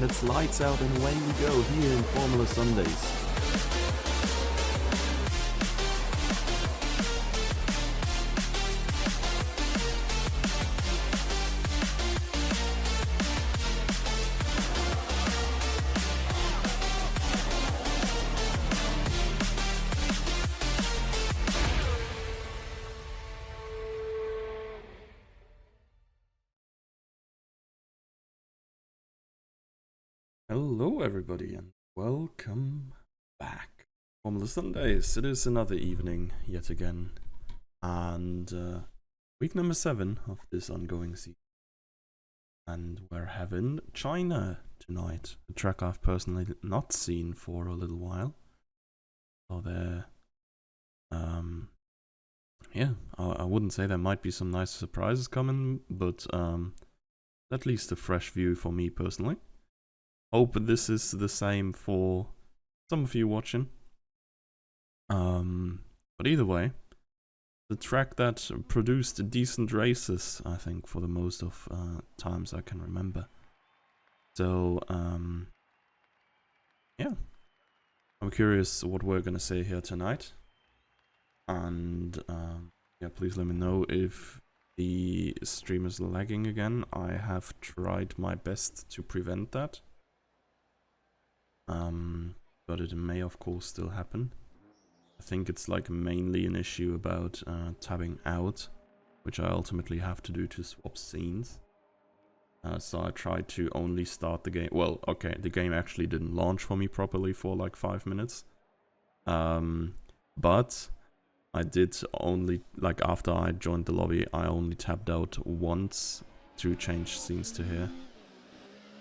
and it's lights out and away we go here in Formula Sundays. Hello everybody and welcome back. Formula Sundays, it is another evening yet again, and week number 7 of this ongoing season. And we're having China tonight, a track I've personally not seen for a little while. So there, yeah, I wouldn't say there might be some nice surprises coming, but at least a fresh view for me personally. Hope this is the same for some of you watching. But either way, the track that produced decent races, I think, for the most of times I can remember. So, yeah. I'm curious what we're gonna say here tonight. And, yeah, please let me know if the stream is lagging again. I have tried my best to prevent that. But it may of course still happen. I think it's like mainly an issue about tabbing out, which I ultimately have to do to swap scenes. So I tried to only start the game. Well, okay, the game actually didn't launch for me properly for like 5 minutes. But I did only, like after I joined the lobby, I only tabbed out once to change scenes to here.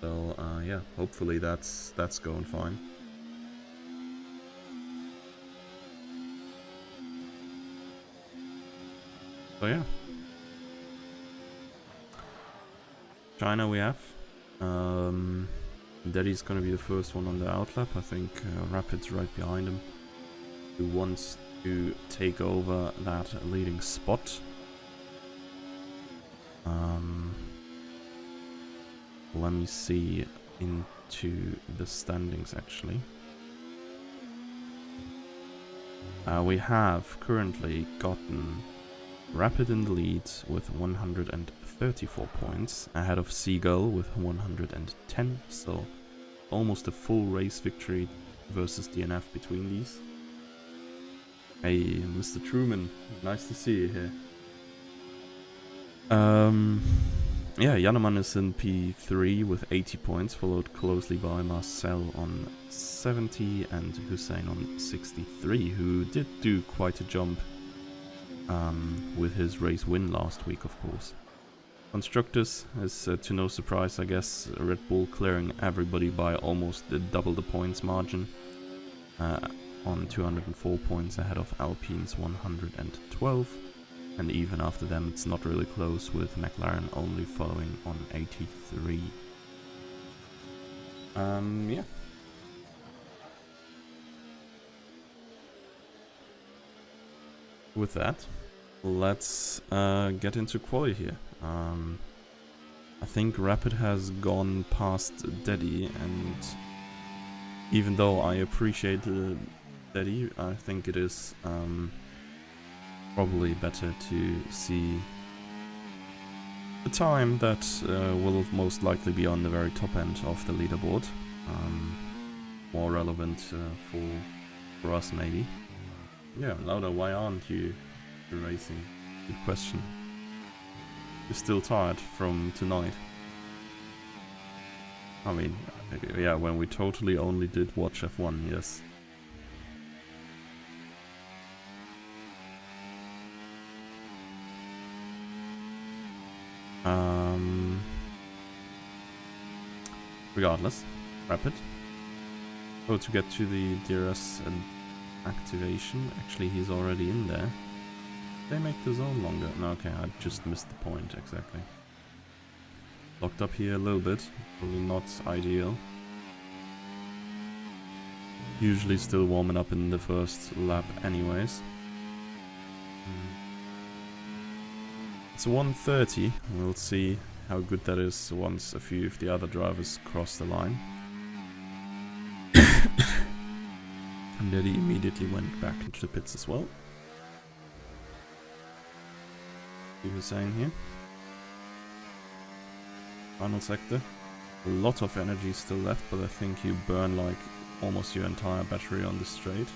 So yeah, hopefully that's going fine. So yeah, China we have. Daddy's gonna be the first one on the outlap. I think Rapid's right behind him, who wants to take over that leading spot. Let me see into the standings actually. We have currently gotten Rapid in the lead with 134 points, ahead of Seagull with 110, so almost a full race victory versus DNF between these. Hey, Mr. Truman, nice to see you here. Yeah, Janeman is in P3 with 80 points, followed closely by Marcel on 70 and Hussein on 63, who did do quite a jump with his race win last week, of course. Constructors is, to no surprise, I guess, Red Bull clearing everybody by almost double the points margin, on 204 points ahead of Alpine's 112. And even after them, it's not really close, with McLaren only following on 83. Yeah. With that, let's get into quali here. I think Rapid has gone past Daddy, and even though I appreciate Daddy, I think it is probably better to see the time that will most likely be on the very top end of the leaderboard. More relevant for us maybe. Yeah, Lauda, why aren't you racing? Good question. You're still tired from tonight? I mean, yeah, when we totally only did watch F1, yes. Regardless, Rapid. Oh, to get to the DRS activation. Actually, he's already in there. They make the zone longer. No, okay, I just missed the point, exactly. Locked up here a little bit. Probably not ideal. Usually still warming up in the first lap anyways. It's 1:30. We'll see how good that is once a few of the other drivers cross the line. Daddy immediately went back into the pits as well. See Hussein here. Final sector. A lot of energy still left, but I think you burn like almost your entire battery on this straight.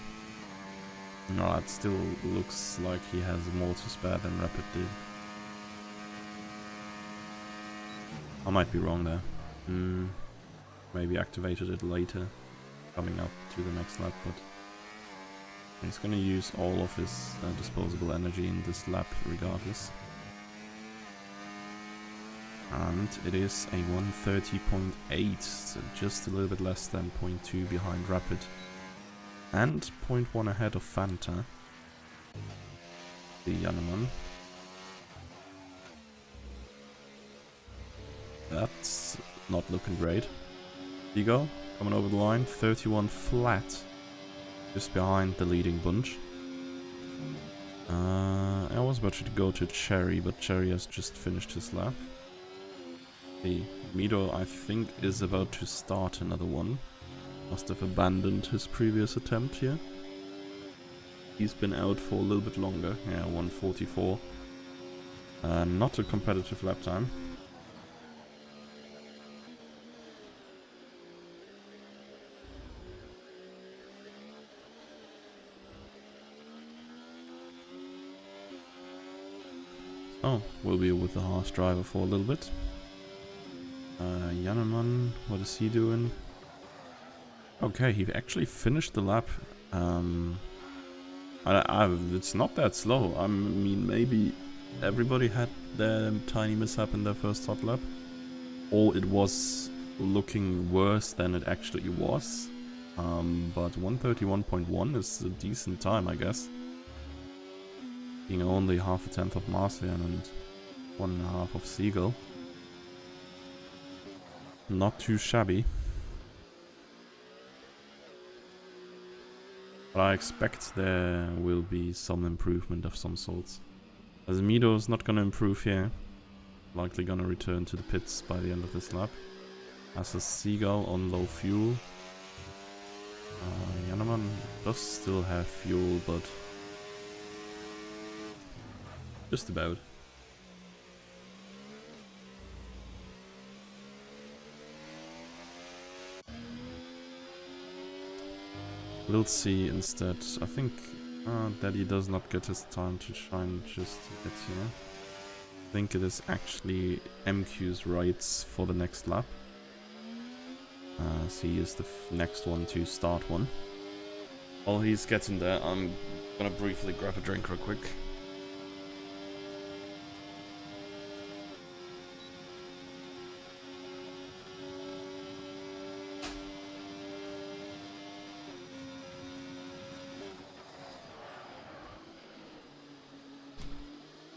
No, it still looks like he has more to spare than Rapid did. I might be wrong there. Maybe activated it later, coming up to the next lap, but he's gonna use all of his disposable energy in this lap regardless. And it is a 130.8, so just a little bit less than 0.2 behind Rapid. And 0.1 ahead of Fanta, the Jannemann. That's not looking great. Seagull coming over the line, 31 flat, just behind the leading bunch. I was about to go to Cherry, but Cherry has just finished his lap. Mido, I think, is about to start another one. Must have abandoned his previous attempt here. He's been out for a little bit longer. Yeah, 144. Not a competitive lap time. Oh, we'll be with the Haas driver for a little bit. Jannemann, what is he doing? Okay, he actually finished the lap. It's not that slow. I mean, maybe everybody had their tiny mishap in their first hot lap, or it was looking worse than it actually was. But 131.1 is a decent time, I guess. Being only half a tenth of Marcian and 1.5 of Seagull. Not too shabby. But I expect there will be some improvement of some sorts. As Mido's not gonna improve here. Likely gonna return to the pits by the end of this lap. As a Seagull on low fuel. Jannemann does still have fuel, but just about. We'll see instead. I think Daddy does not get his time to shine just yet here. I think it is actually MQ's rights for the next lap. So he is the next one to start one. While he's getting there, I'm gonna briefly grab a drink real quick.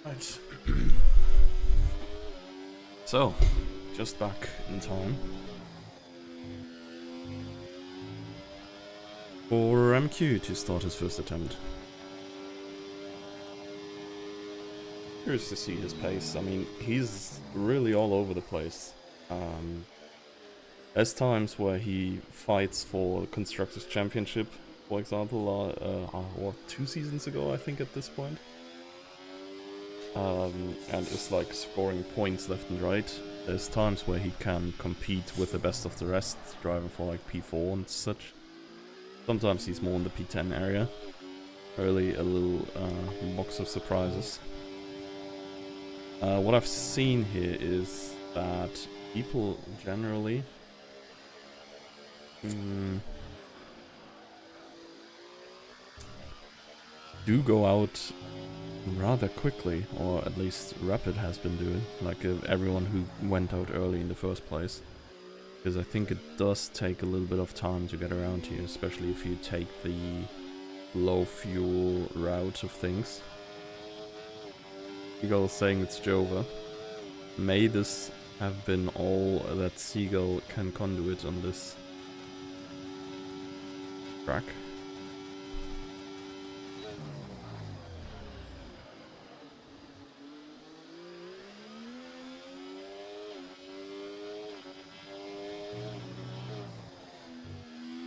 Right. So, just back in time for MQ to start his first attempt. Curious to see his pace. I mean, he's really all over the place. There's times where he fights for the Constructors' Championship, for example, or 2 seasons ago, I think, at this point. And is like scoring points left and right. There's times where he can compete with the best of the rest, driving for like P4 and such. Sometimes he's more in the P10 area. Really a little box of surprises. What I've seen here is that people generally do go out rather quickly, or at least Rapid has been doing, like everyone who went out early in the first place. Because I think it does take a little bit of time to get around here, especially if you take the low fuel route of things. Seagull is saying it's Jova. May this have been all that Seagull can conduit on this track.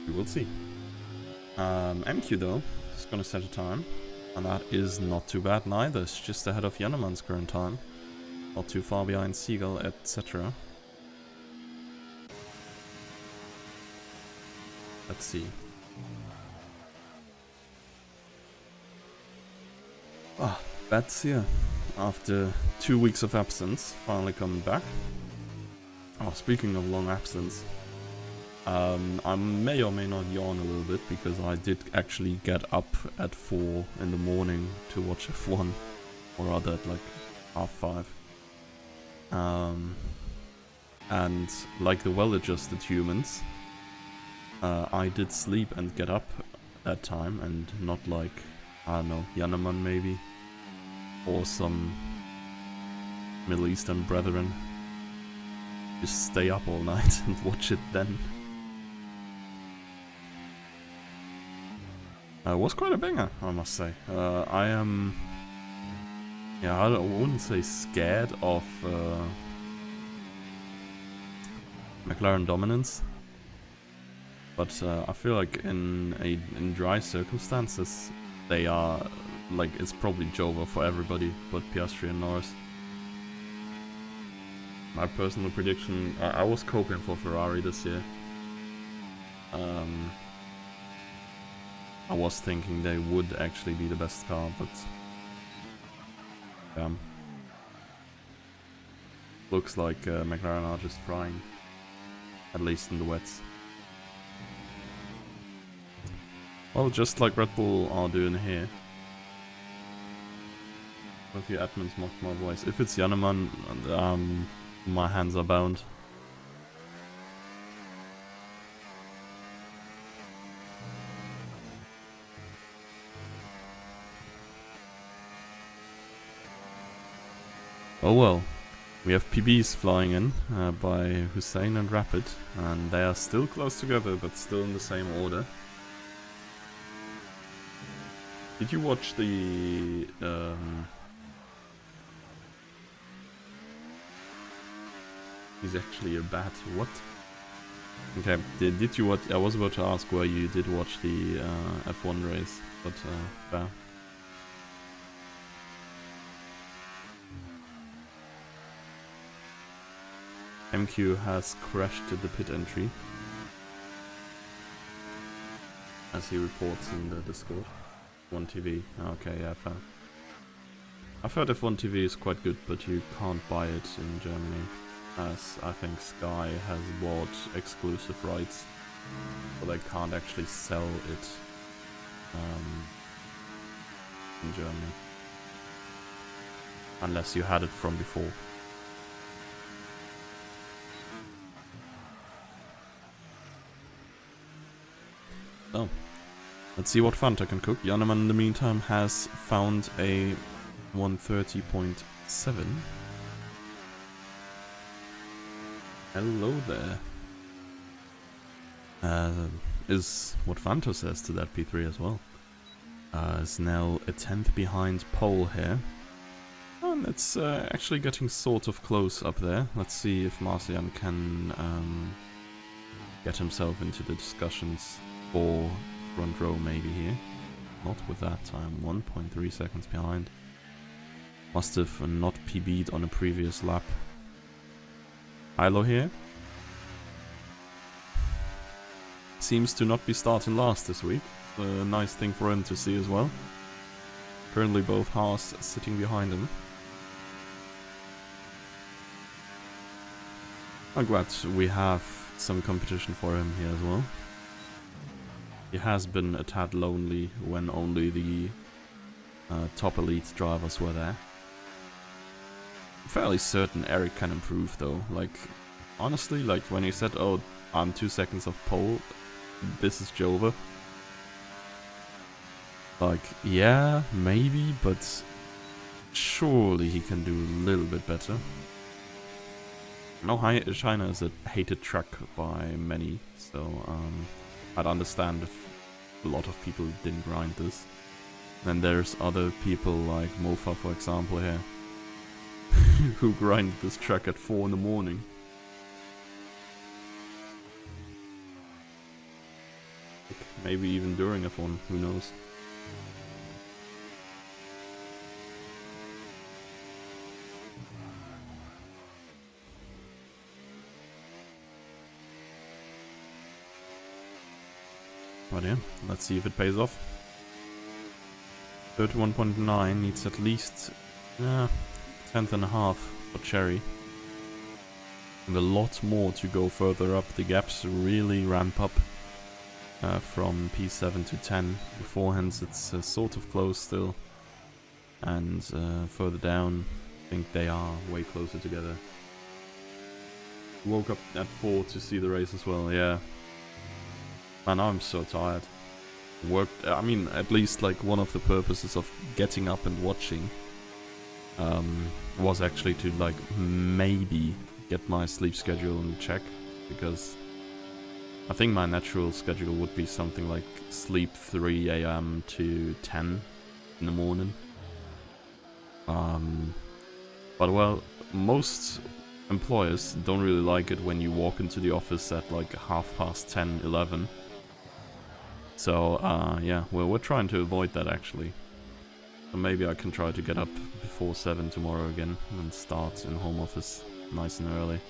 We will see. MQ though is gonna set a time, and that is not too bad neither. It's just ahead of Yanneman's current time, not too far behind Seagull, etc. Let's see. Ah, Bats here, after 2 weeks of absence, finally coming back. Oh, speaking of long absence, I may or may not yawn a little bit because I did actually get up at 4 in the morning to watch F1, or rather at like 5:30. And like the well-adjusted humans, I did sleep and get up that time, and not like, I don't know, Yanneman maybe, or some Middle Eastern brethren. Just stay up all night and watch it then. It was quite a banger, I must say. I am... Yeah, I wouldn't say scared of McLaren dominance. But I feel like in dry circumstances, they are... Like, it's probably Jova for everybody but Piastri and Norris. My personal prediction, I was coping for Ferrari this year. I was thinking they would actually be the best car, but looks like McLaren are just frying, at least in the wets. Well, just like Red Bull are doing here. A few admins mocked my voice. If it's Yanneman, my hands are bound. Oh well, we have PBs flying in by Hussein and Rapid, and they are still close together, but still in the same order. Did you watch the... He's actually a bat. What? Okay, did you watch... I was about to ask where you did watch the F1 race, but fair. MQ has crashed at the pit entry, as he reports in the Discord. F1 TV. Okay, yeah, fair. I've heard F1 TV is quite good, but you can't buy it in Germany, as I think Sky has bought exclusive rights, so they can't actually sell it in Germany, unless you had it from before. So, let's see what Fanta can cook. Yanneman in the meantime has found a 130.7. Hello there. Is what Fanta says to that P3 as well. Is now a 10th behind pole here. And it's actually getting sort of close up there. Let's see if Marcian can get himself into the discussions for front row maybe here. Not with that time, 1.3 seconds behind. Must have not PB'd on a previous lap. Ilo here seems to not be starting last this week. A nice thing for him to see as well. Currently both Haas sitting behind him. I'm glad we have some competition for him here as well. He has been a tad lonely when only the top elite drivers were there. I'm fairly certain Eric can improve though. Like, honestly, like when he said, oh, I'm 2 seconds off pole, this is Jova. Like, yeah, maybe, but surely he can do a little bit better. No, China is a hated track by many, so I'd understand if a lot of people didn't grind this. And there's other people like Mofa, for example, here, who grinded this track at 4 in the morning. Maybe even during F1, who knows. But yeah, let's see if it pays off. 31.9 needs at least 10th and a half for Cherry. And a lot more to go further up. The gaps really ramp up from P7 to 10. Beforehand it's sort of close still. And further down, I think they are way closer together. Woke up at 4 to see the race as well, yeah. Man, I'm so tired. Worked, I mean, at least like one of the purposes of getting up and watching was actually to like maybe get my sleep schedule in check, because I think my natural schedule would be something like sleep 3 AM to 10 in the morning. But well, most employers don't really like it when you walk into the office at like 10:30, 11. So, yeah, well, we're trying to avoid that actually. So maybe I can try to get up before 7 tomorrow again and start in home office nice and early.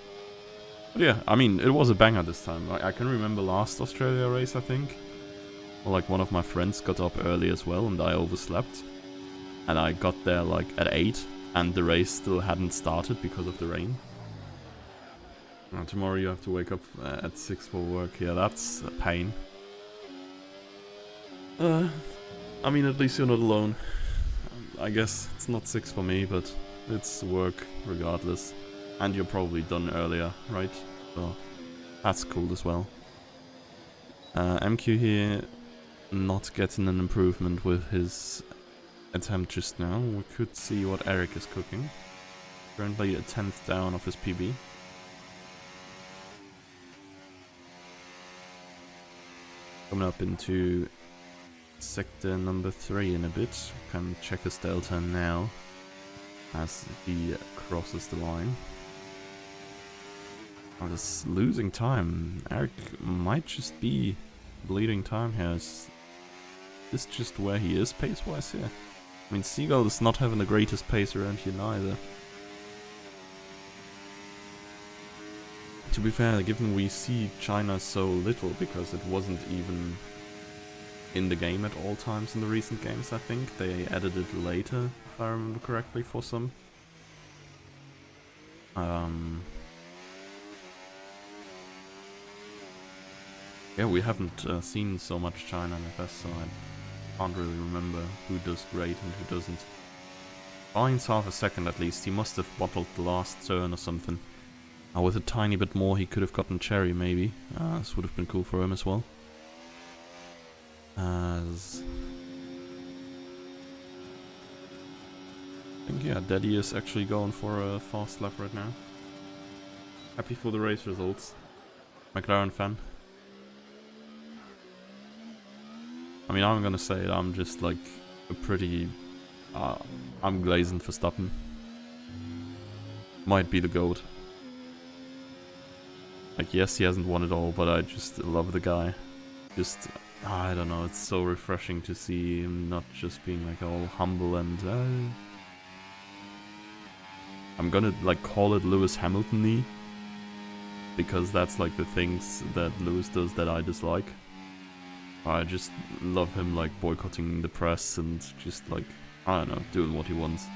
But yeah, I mean, it was a banger this time. I can remember last Australia race, I think. Well, like, one of my friends got up early as well and I overslept. And I got there like at 8 and the race still hadn't started because of the rain. Now, tomorrow you have to wake up at 6 for work. Yeah, that's a pain. I mean, at least you're not alone. I guess it's not 6 for me, but it's work regardless. And you're probably done earlier, right? So that's cool as well. MQ here not getting an improvement with his attempt just now. We could see what Eric is cooking. Currently a 10th down of his PB. Coming up into sector number 3 in a bit. Can check his delta now as he crosses the line. Oh, this losing time. Eric might just be bleeding time here. Is this just where he is pace-wise here? I mean, Seagull is not having the greatest pace around here neither. To be fair, given we see China so little, because it wasn't even in the game at all times in the recent games, I think. They added it later, if I remember correctly, for some. Yeah, we haven't seen so much China in FS, so I can't really remember who does great and who doesn't. Finds half a second at least. He must have bottled the last turn or something. With a tiny bit more he could have gotten Cherry maybe. This would have been cool for him as well. As I think, yeah, Daddy is actually going for a fast lap right now. Happy for the race results. McLaren fan. I mean, I'm gonna say it, I'm just like a pretty... I'm glazing for Verstappen. Might be the GOAT. Like, yes, he hasn't won it all, but I just love the guy. Just... I don't know, it's so refreshing to see him not just being like all humble and I'm gonna like call it Lewis Hamilton-y, because that's like the things that Lewis does that I dislike. I just love him like boycotting the press and just like, I don't know, doing what he wants.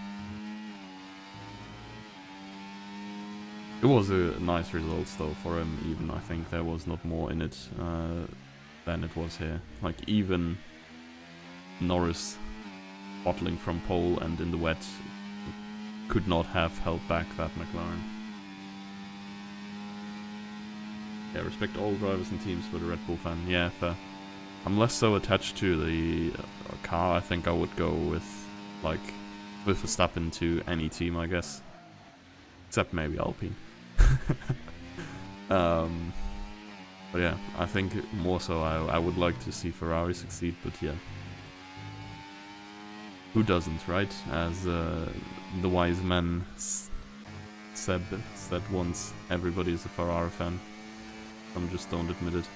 It was a nice result though for him, even. I think there was not more in it than it was here. Like, even Norris bottling from pole and in the wet could not have held back that McLaren. Yeah, respect all drivers and teams, but a Red Bull fan. Yeah, fair. I'm less so attached to the car. I think I would go with Verstappen to any team, I guess. Except maybe Alpine. But yeah, I think more so I would like to see Ferrari succeed, but yeah. Who doesn't, right? As the wise man said once, everybody is a Ferrari fan. Some just don't admit it.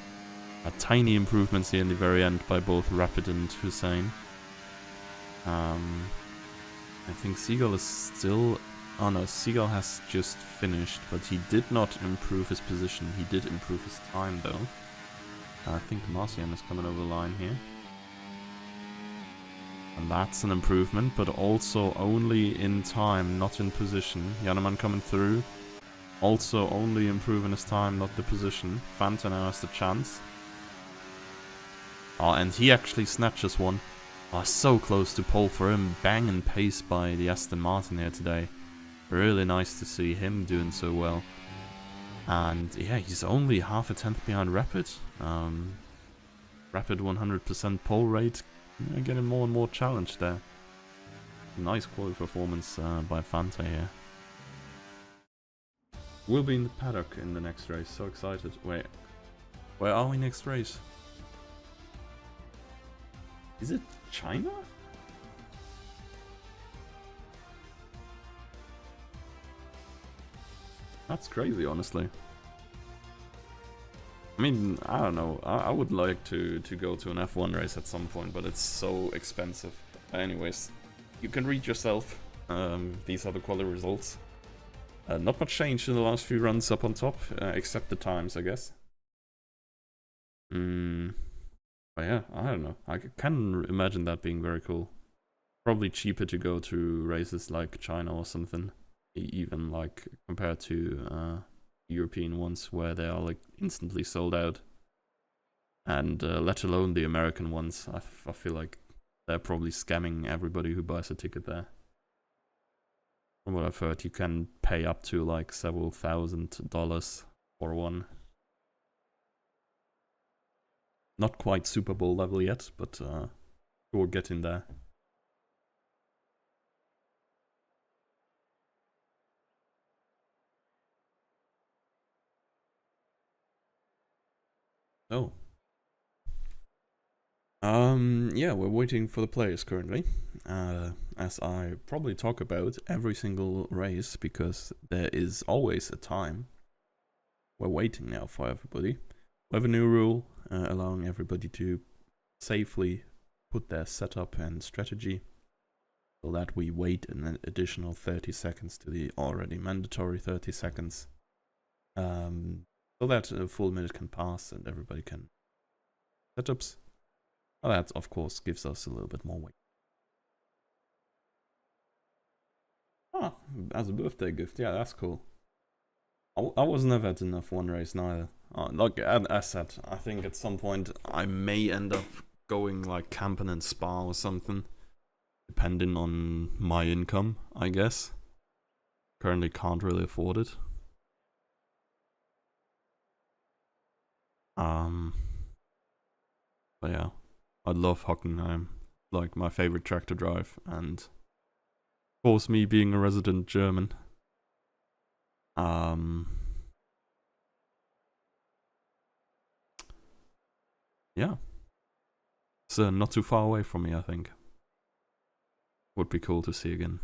Tiny improvements here in the very end by both Rapid and Hussein. I think Seagull is still... Oh no, Seagull has just finished, but he did not improve his position. He did improve his time though. I think Marcian is coming over the line here. And that's an improvement, but also only in time, not in position. Jannemann coming through. Also only improving his time, not the position. Fanta now has the chance. Oh, and he actually snatches one. Oh, so close to pole for him. Bang and pace by the Aston Martin here today. Really nice to see him doing so well. And yeah, he's only half a tenth behind Rapid. Rapid 100% pole rate. Getting more and more challenged there. Nice quality performance by Fanta here. We'll be in the paddock in the next race. So excited. Wait. Where are we next race? Is it China? That's crazy, honestly. I mean, I don't know. I would like to go to an F1 race at some point, but it's so expensive. Anyways, you can read yourself. These are the quality results. Not much change in the last few runs up on top, except the times, I guess. But yeah, I don't know. I can imagine that being very cool. Probably cheaper to go to races like China or something, even like compared to European ones where they are like instantly sold out. And let alone the American ones. I feel like they're probably scamming everybody who buys a ticket there. From what I've heard, you can pay up to like several $1,000s for one. Not quite Super Bowl level yet, but we're getting there. Oh. Yeah, we're waiting for the players currently. As I probably talk about every single race, because there is always a time. We're waiting now for everybody. We have a new rule allowing everybody to safely put their setup and strategy, so that we wait an additional 30 seconds to the already mandatory 30 seconds. So that a full minute can pass and everybody can setups. Well, that of course gives us a little bit more weight. Ah, as a birthday gift, yeah, that's cool. I was never at an F1 race neither. Like as I said, I think at some point I may end up going like camping in Spa or something, depending on my income, I guess. Currently can't really afford it. But yeah, I love Hockenheim, like my favorite track to drive, and of course me being a resident German. Yeah. It's not too far away from me, I think. Would be cool to see again.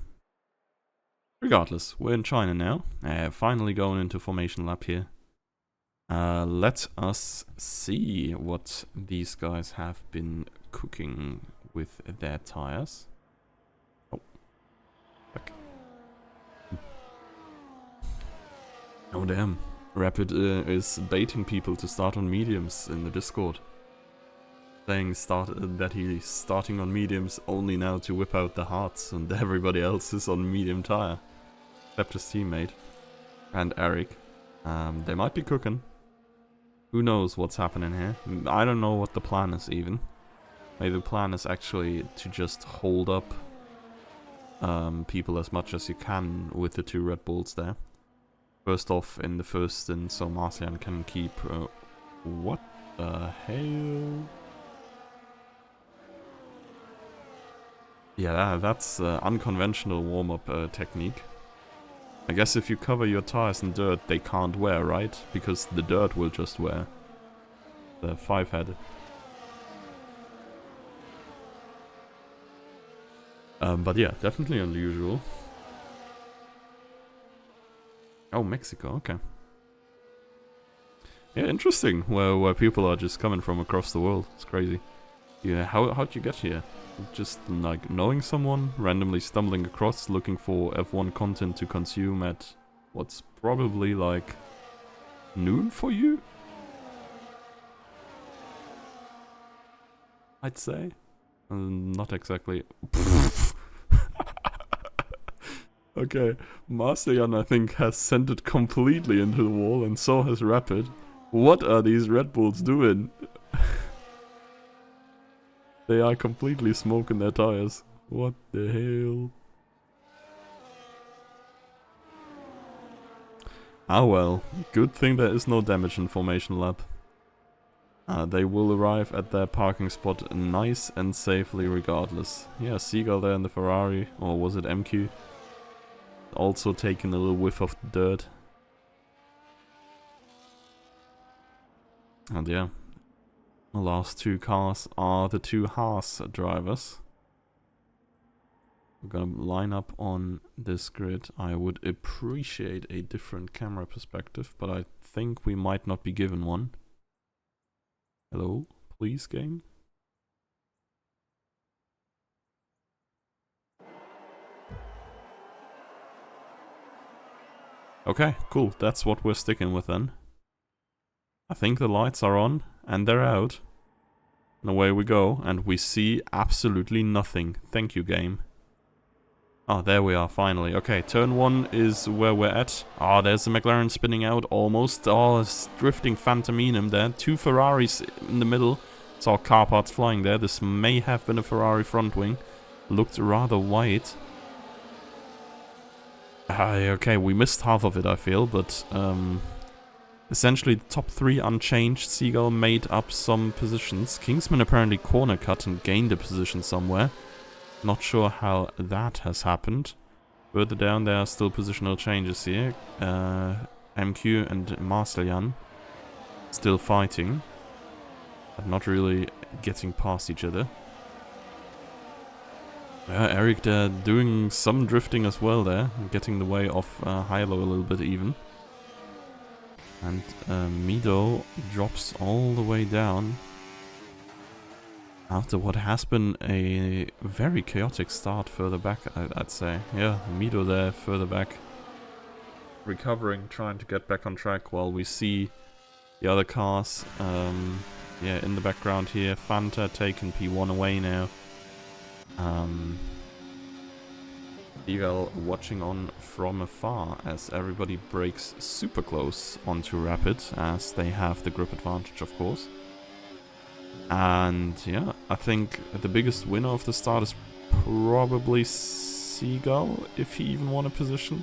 Regardless, we're in China now. Finally going into formation lap here. Let us see what these guys have been cooking with their tires. Oh. Back. Oh damn. Rapid is baiting people to start on mediums in the Discord. Saying that he's starting on mediums only now to whip out the hards, and everybody else is on medium tire. Except his teammate. And Eric. They might be cooking. Who knows what's happening here? I don't know what the plan is even. Maybe the plan is actually to just hold up people as much as you can with the two Red Bulls there. First off in the first stint, so Marcian can keep... what the hell? Yeah, that's unconventional warm-up technique. I guess if you cover your tires in dirt, they can't wear, right? Because the dirt will just wear. The 5-head. But yeah, definitely unusual. Oh, Mexico, okay. Yeah, interesting. Where people are just coming from across the world. It's crazy. Yeah, how'd you get here? Just like knowing someone, randomly stumbling across, looking for F1 content to consume at what's probably like noon for you? I'd say. Not exactly. Okay, Masterjan I think has sent it completely into the wall and so has Rapid. What are these Red Bulls doing? They are completely smoking their tires. What the hell? Ah well, good thing there is no damage in Formation Lab. They will arrive at their parking spot nice and safely regardless. Yeah, Seagull there in the Ferrari, or was it MQ? Also taking a little whiff of dirt. And yeah, the last two cars are the two Haas drivers. We're gonna line up on this grid. I would appreciate a different camera perspective, but I think we might not be given one. Hello, please, game? Okay, cool. That's what we're sticking with then. I think the lights are on, and they're out. And away we go, and we see absolutely nothing. Thank you, game. Oh, there we are, finally. Okay, turn 1 is where we're at. Oh, there's the McLaren spinning out almost. Oh, it's drifting Phantominum there. Two Ferraris in the middle. Saw car parts flying there. This may have been a Ferrari front wing. Looked rather white. Okay, we missed half of it, I feel, but essentially the top 3 unchanged. Seagull made up some positions. Kingsman apparently corner cut and gained a position somewhere. Not sure how that has happened. Further down there are still positional changes here. MQ and Masterjan still fighting, but not really getting past each other. Eric there doing some drifting as well there, getting the way off Hilo a little bit even. And Mido drops all the way down after what has been a very chaotic start further back, I'd say. Yeah, Mido there further back, recovering, trying to get back on track while we see the other cars. Yeah, in the background here, Fanta taking P1 away now. Seagull watching on from afar as everybody breaks super close onto Rapid, as they have the grip advantage, of course. And yeah, I think the biggest winner of the start is probably Seagull, if he even won a position.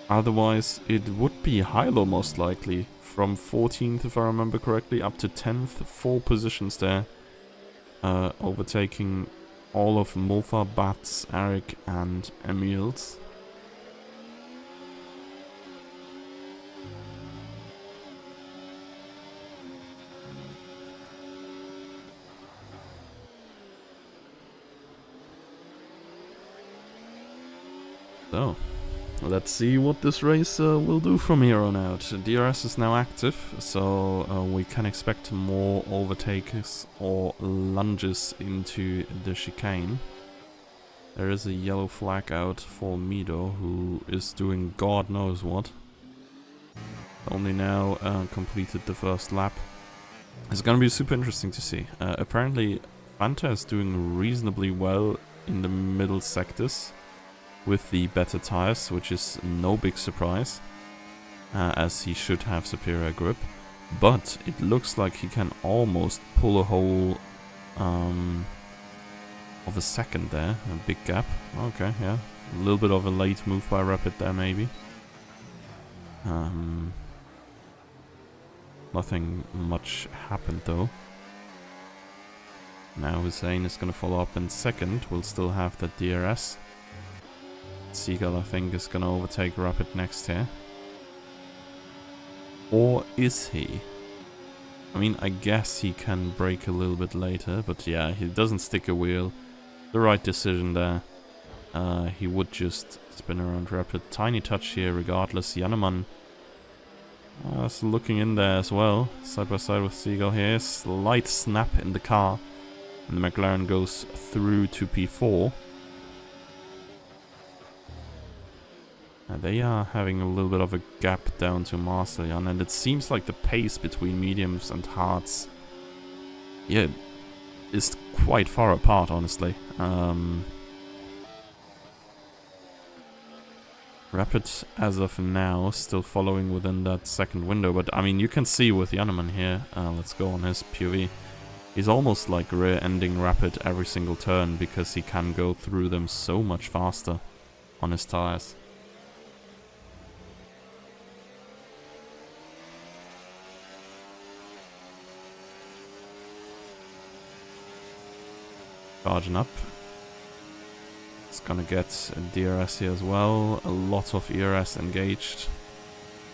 Otherwise, it would be Hilo most likely, from 14th, if I remember correctly, up to 10th, 4 positions there, overtaking all of Mulfa, Bats, Eric, and Emil's. So, let's see what this race will do from here on out. DRS is now active, so we can expect more overtakes or lunges into the chicane. There is a yellow flag out for Mido, who is doing God knows what. Only now completed the first lap. It's gonna be super interesting to see. Apparently, Fanta is doing reasonably well in the middle sectors with the better tires, which is no big surprise, as he should have superior grip. But it looks like he can almost pull a whole of a second there, a big gap. Okay, yeah, a little bit of a late move by Rapid there maybe. Nothing much happened though. Now Hussein is going to follow up in second. We'll still have the DRS. Seagull, I think, is going to overtake Rapid next here. Or is he? I mean, I guess he can brake a little bit later, but yeah, he doesn't stick a wheel. The right decision there. He would just spin around Rapid. Tiny touch here regardless. Jannemann So looking in there as well, side by side with Seagull here. Slight snap in the car. And the McLaren goes through to P4. They are having a little bit of a gap down to Marcellian, and it seems like the pace between mediums and hards, yeah, is quite far apart, honestly. Rapid, as of now, still following within that second window, but I mean, you can see with Jannemann here, let's go on his POV, he's almost like rear-ending Rapid every single turn because he can go through them so much faster on his tires. Charging up. It's gonna get DRS here as well. A lot of ERS engaged.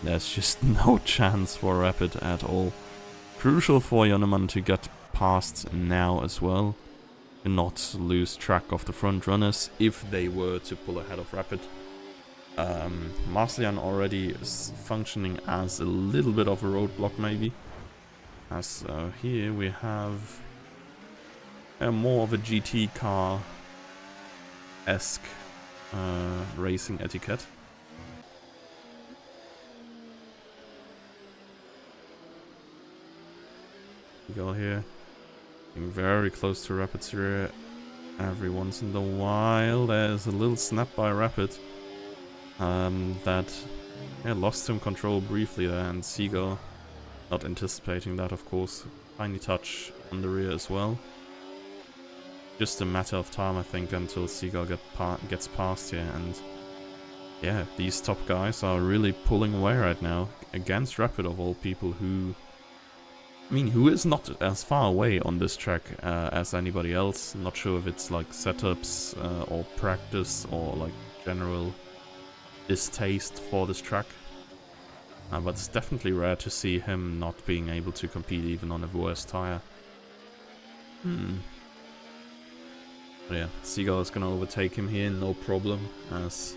There's just no chance for Rapid at all. Crucial for Jannemann to get past now as well. And not lose track of the front runners if they were to pull ahead of Rapid. Marcellian already is functioning as a little bit of a roadblock maybe. As here we have more of a GT car-esque racing etiquette. We go here, getting very close to Rapid's rear. Every once in a while there's a little snap by Rapid that lost him control briefly there, and Seagull, not anticipating that of course, tiny touch on the rear as well. Just a matter of time, I think, until Seagull gets past here, and yeah, these top guys are really pulling away right now against Rapid of all people, who, I mean, who is not as far away on this track as anybody else. Not sure if it's like setups or practice or like general distaste for this track, but it's definitely rare to see him not being able to compete even on a worse tire. But yeah, Seagull is going to overtake him here, no problem, as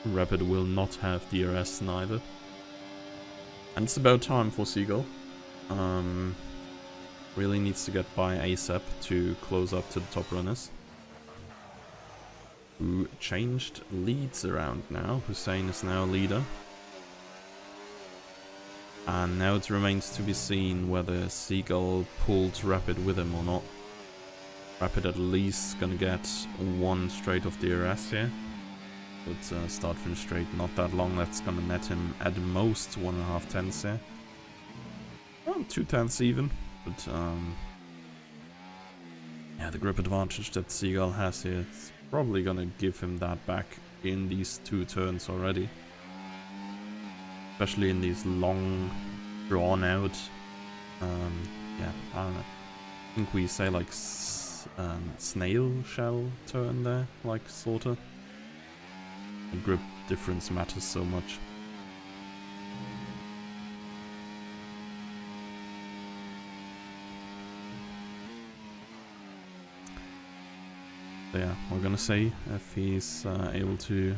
Rapid will not have DRS neither. And it's about time for Seagull. Really needs to get by ASAP to close up to the top runners, who changed leads around now. Hussein is now leader. And now it remains to be seen whether Seagull pulled Rapid with him or not. Rapid at least gonna get one straight of DRS here. But start finish straight, not that long. That's gonna net him at most 1.5 tenths here. Well, 2 tenths even. But yeah, the grip advantage that Seagull has here is probably gonna give him that back in these 2 turns already. Especially in these long, drawn out. Yeah, I don't know. I think we say like snail shell turn there, like sorta. The grip difference matters so much. So yeah, we're gonna see if he's able to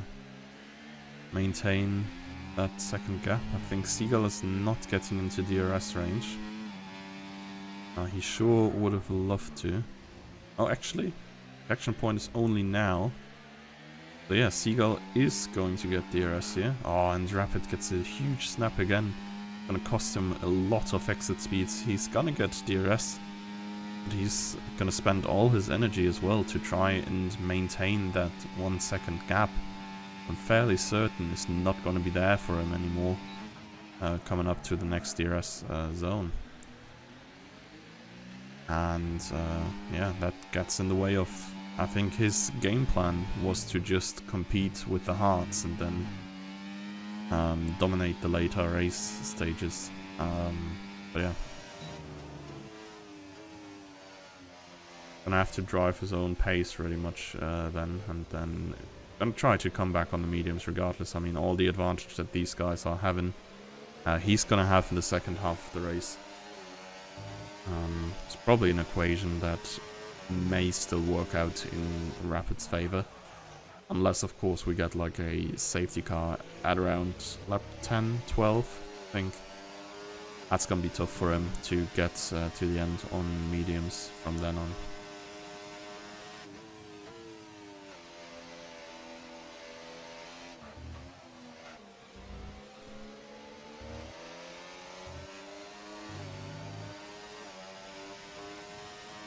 maintain that second gap. I think Seagull is not getting into DRS range. He sure would have loved to. Oh, actually, action point is only now. So yeah, Seagull is going to get DRS here. Oh, and Rapid gets a huge snap again. Gonna cost him a lot of exit speeds. He's gonna get DRS, but he's gonna spend all his energy as well to try and maintain that 1 second gap. I'm fairly certain it's not gonna be there for him anymore coming up to the next DRS zone. And yeah, that gets in the way of, I think his game plan was to just compete with the hards and then dominate the later race stages. But yeah, gonna have to drive his own pace really much then, and then gonna try to come back on the mediums regardless. I mean, all the advantage that these guys are having, he's gonna have in the second half of the race. It's probably an equation that may still work out in Rapid's favor, unless of course we get like a safety car at around lap 10, 12, think that's gonna be tough for him to get to the end on mediums from then on.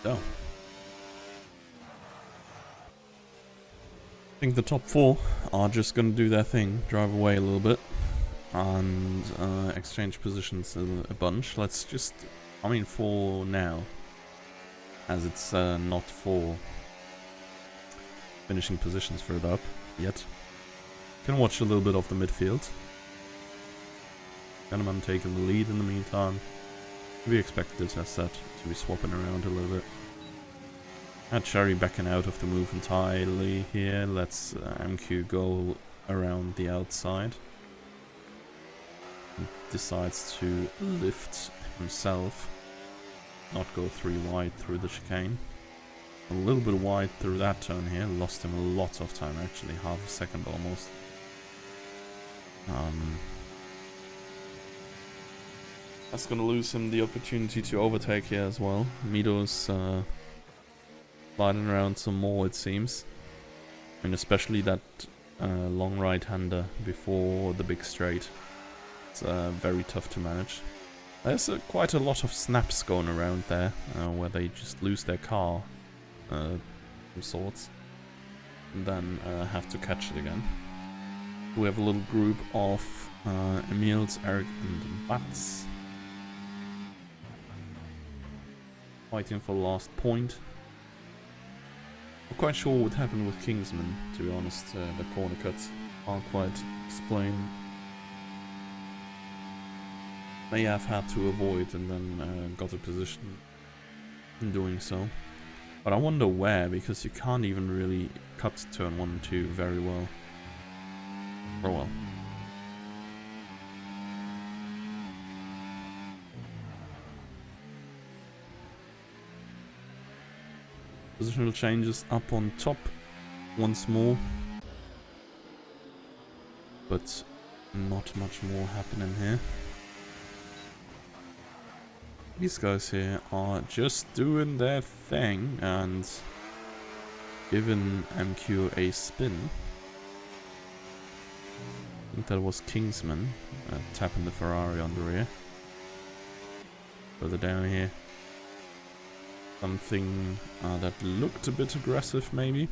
So, I think the top 4 are just gonna do their thing, drive away a little bit, and exchange positions a bunch. Let's just, I mean, for now, as it's not for finishing positions further up yet, can watch a little bit of the midfield. Gunnerman taking the lead in the meantime. We expected, as said, to be swapping around a little bit. Had Cherry backing out of the move entirely here. Let's MQ go around the outside. He decides to lift himself, not go 3 wide through the chicane. A little bit wide through that turn here. Lost him a lot of time, actually, half a second almost. That's gonna lose him the opportunity to overtake here as well. Mido's sliding around some more, it seems. And especially that long right-hander before the big straight. It's very tough to manage. There's quite a lot of snaps going around there, where they just lose their car of sorts. And then have to catch it again. We have a little group of Emils, Eric and Bats. Fighting for the last point. I'm quite sure what happened with Kingsman, to be honest. The corner cuts aren't quite explained. May have had to avoid and then got a position in doing so. But I wonder where, because you can't even really cut turn 1 and 2 very well. Oh well. Positional changes up on top once more, but not much more happening here. These guys here are just doing their thing and giving MQ a spin. I think that was Kingsman tapping the Ferrari on the rear. Further down here. Something that looked a bit aggressive, maybe.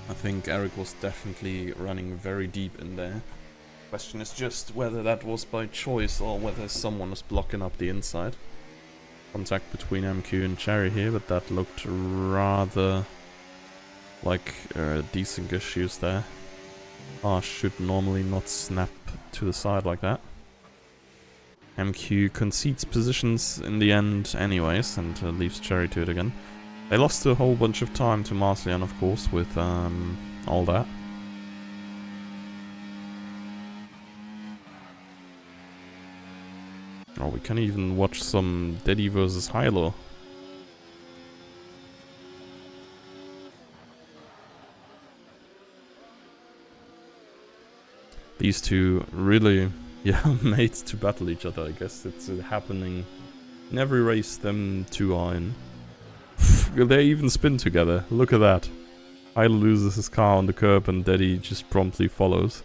I think Eric was definitely running very deep in there. Question is just whether that was by choice or whether someone was blocking up the inside. Contact between MQ and Cherry here, but that looked rather like decent issues there. Should normally not snap to the side like that. MQ concedes positions in the end anyways, and leaves Cherry to it again. They lost a whole bunch of time to Marcian, of course, with all that. Oh, we can even watch some Daddy versus Hilo. These two really, yeah, made to battle each other, I guess. It's happening in every race them two are in. They even spin together, look at that. Hilo loses his car on the curb and Daddy just promptly follows.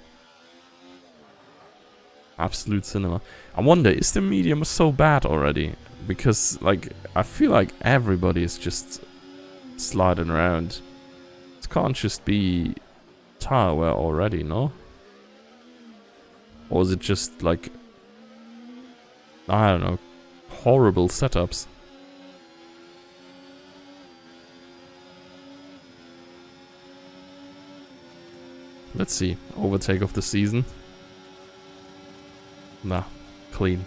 Absolute cinema. I wonder, is the medium so bad already? Because, like, I feel like everybody is just sliding around. It can't just be tire wear already, no? Or is it just, like, I don't know, horrible setups? Let's see, overtake of the season. Nah, clean.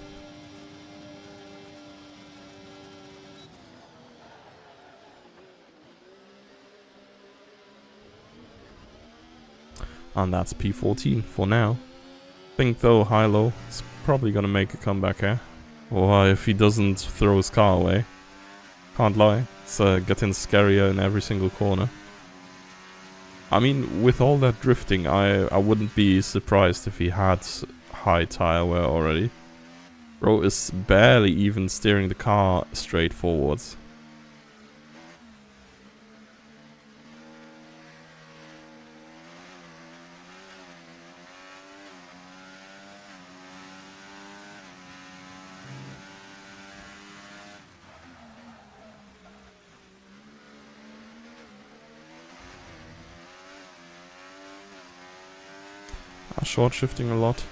And that's P14 for now. I think though Hilo is probably gonna make a comeback here. Or if he doesn't throw his car away. Can't lie, it's getting scarier in every single corner. I mean, with all that drifting, I wouldn't be surprised if he had high tire wear already. Bro is barely even steering the car straight forwards. Short shifting a lot.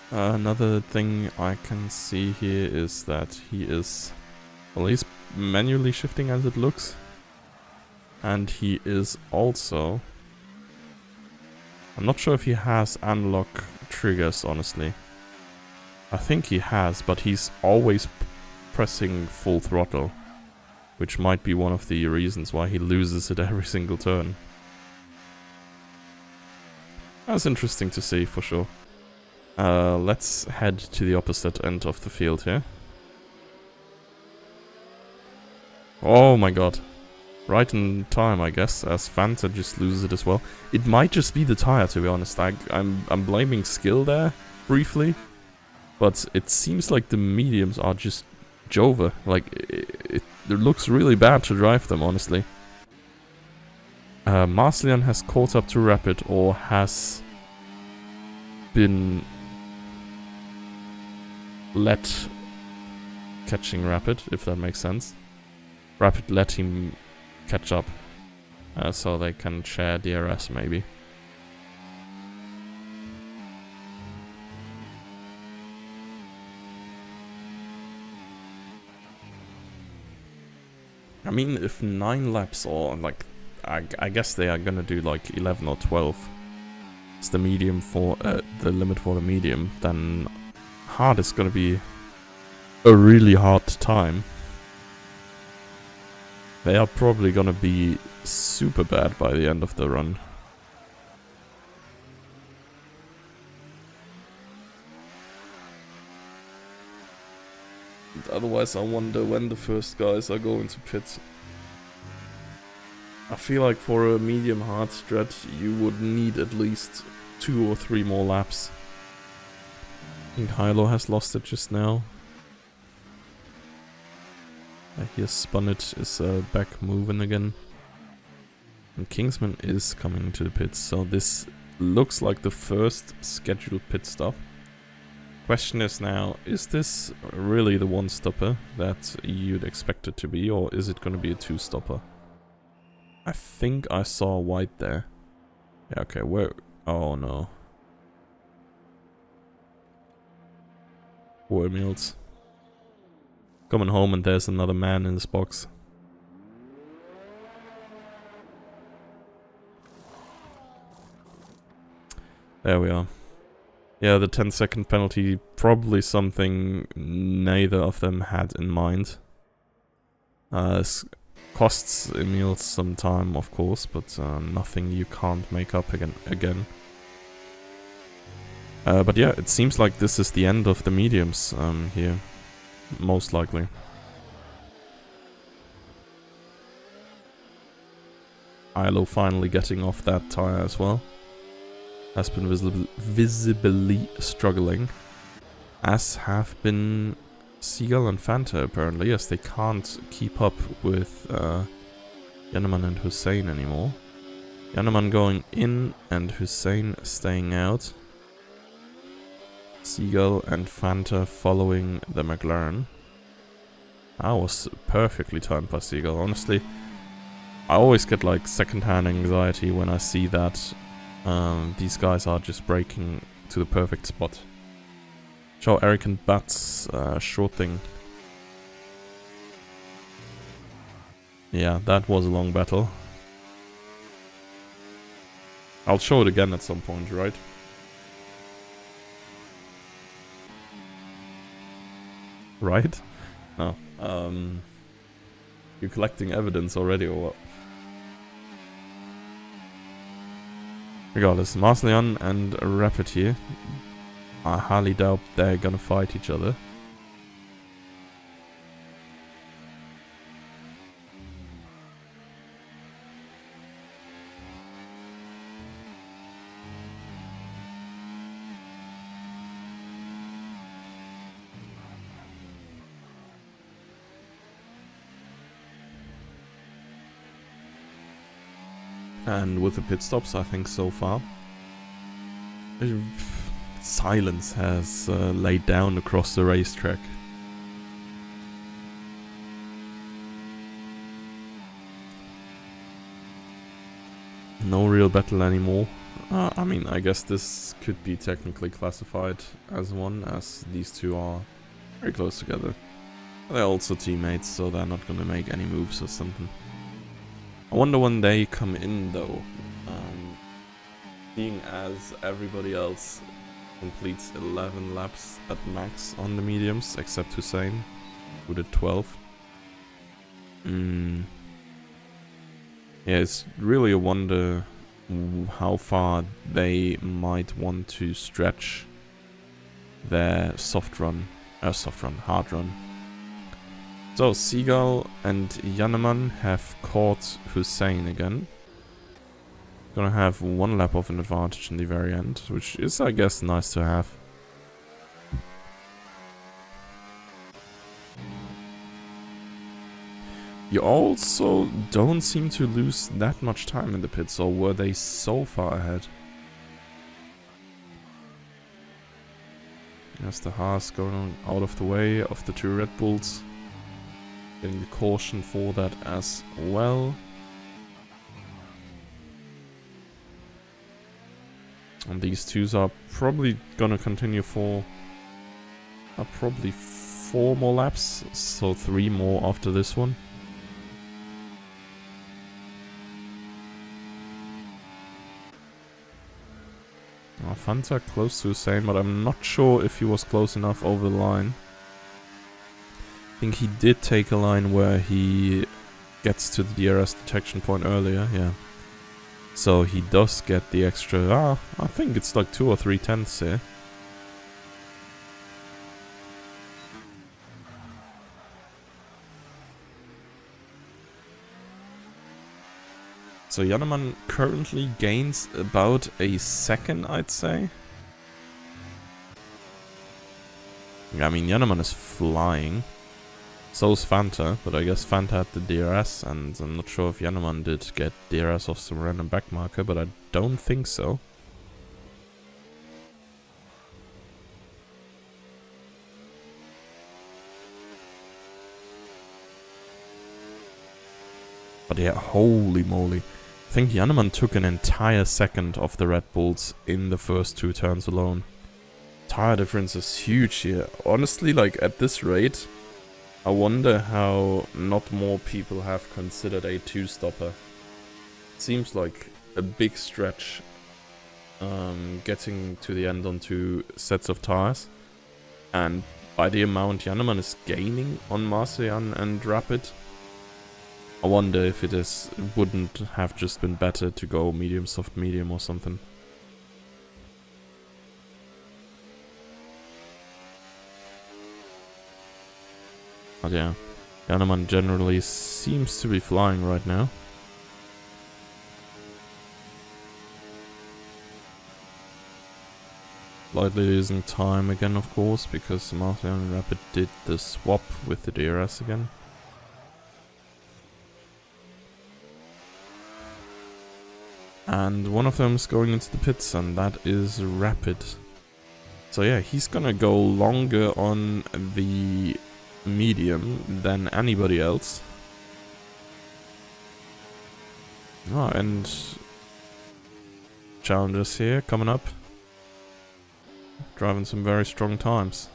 Another thing I can see here is that he is, well, he's manually shifting as it looks. And he is also, I'm not sure if he has analog triggers, honestly. I think he has, but he's always pressing full throttle, which might be one of the reasons why he loses it every single turn. That's interesting to see, for sure. Let's head to the opposite end of the field here. Oh my god. Right in time, I guess, as Fanta just loses it as well. It might just be the tire, to be honest. I'm blaming skill there, briefly. But it seems like the mediums are just Jova. Like, it looks really bad to drive them, honestly. Marcellian has caught up to Rapid, or has been let catching Rapid, if that makes sense. Rapid let him catch up, so they can share DRS maybe. I mean, if 9 laps, or like, I guess they are gonna do like 11 or 12. It's the medium for the limit for the medium. Then hard is gonna be a really hard time. They are probably gonna be super bad by the end of the run. Otherwise, I wonder when the first guys are going to pit. I feel like for a medium hard strat, you would need at least 2 or 3 more laps. I think Hilo has lost it just now. Here's Spunnet is back moving again. And Kingsman is coming to the pits, so this looks like the first scheduled pit stop. Question is now, is this really the one-stopper that you'd expect it to be, or is it going to be a 2-stopper? I think I saw white there. Yeah, okay, where? Oh no. Poor Emils. Coming home and there's another man in this box. There we are. Yeah, the 10-second penalty, probably something neither of them had in mind. Costs Emil some time, of course, but nothing you can't make up again. But yeah, it seems like this is the end of the mediums here. Most likely. Ilo finally getting off that tire as well. Has been visibly struggling. As have been Seagull and Fanta, apparently, as they can't keep up with Janneman and Hussein anymore. Janneman going in and Hussein staying out. Seagull and Fanta following the McLaren. That was perfectly timed by Seagull. Honestly, I always get like second-hand anxiety when I see that these guys are just braking to the perfect spot. Show Eric and Butts short thing. Yeah, that was a long battle. I'll show it again at some point, right? Right? No. You're collecting evidence already, or what? Regardless, Marcellian and Rapid here. I highly doubt they're gonna fight each other. And with the pit stops, I think so far, silence has laid down across the racetrack. No real battle anymore. I mean, I guess this could be technically classified as one, as these two are very close together. They're also teammates, so they're not gonna make any moves or something. I wonder when they come in, though. Seeing as everybody else completes 11 laps at max on the mediums, except Hussein, who did 12. Yeah, it's really a wonder how far they might want to stretch their hard run. So Seagull and Jannemann have caught Hussein again. Gonna have 1 lap of an advantage in the very end, which is, I guess, nice to have. You also don't seem to lose that much time in the pits, or were they so far ahead? There's the Haas going out of the way of the 2 Red Bulls. Getting the caution for that as well. And these twos are probably gonna continue for probably 4 more laps, so 3 more after this one. Fanta close to Hussein, but I'm not sure if he was close enough over the line. I think he did take a line where he gets to the DRS detection point earlier, yeah. So he does get the extra, I think it's like 2 or 3 tenths here. So Jannemann currently gains about a second, I'd say. I mean, Jannemann is flying. So is Fanta, but I guess Fanta had the DRS, and I'm not sure if Jannemann did get DRS off some random backmarker, but I don't think so. But yeah, holy moly. I think Jannemann took an entire second off the Red Bulls in the first 2 turns alone. Tire difference is huge here. Honestly, like at this rate, I wonder how not more people have considered a 2-stopper. Seems like a big stretch getting to the end on 2 sets of tires. And by the amount Jannemann is gaining on Marcian and Rapid, I wonder if it wouldn't have just been better to go medium, soft, medium or something. But yeah, Jannemann generally seems to be flying right now. Slightly losing time again, of course, because Marcian and Rapid did the swap with the DRS again. And one of them is going into the pits, and that is Rapid. So yeah, he's gonna go longer on the medium than anybody else. Oh, and challengers here coming up. Driving some very strong times.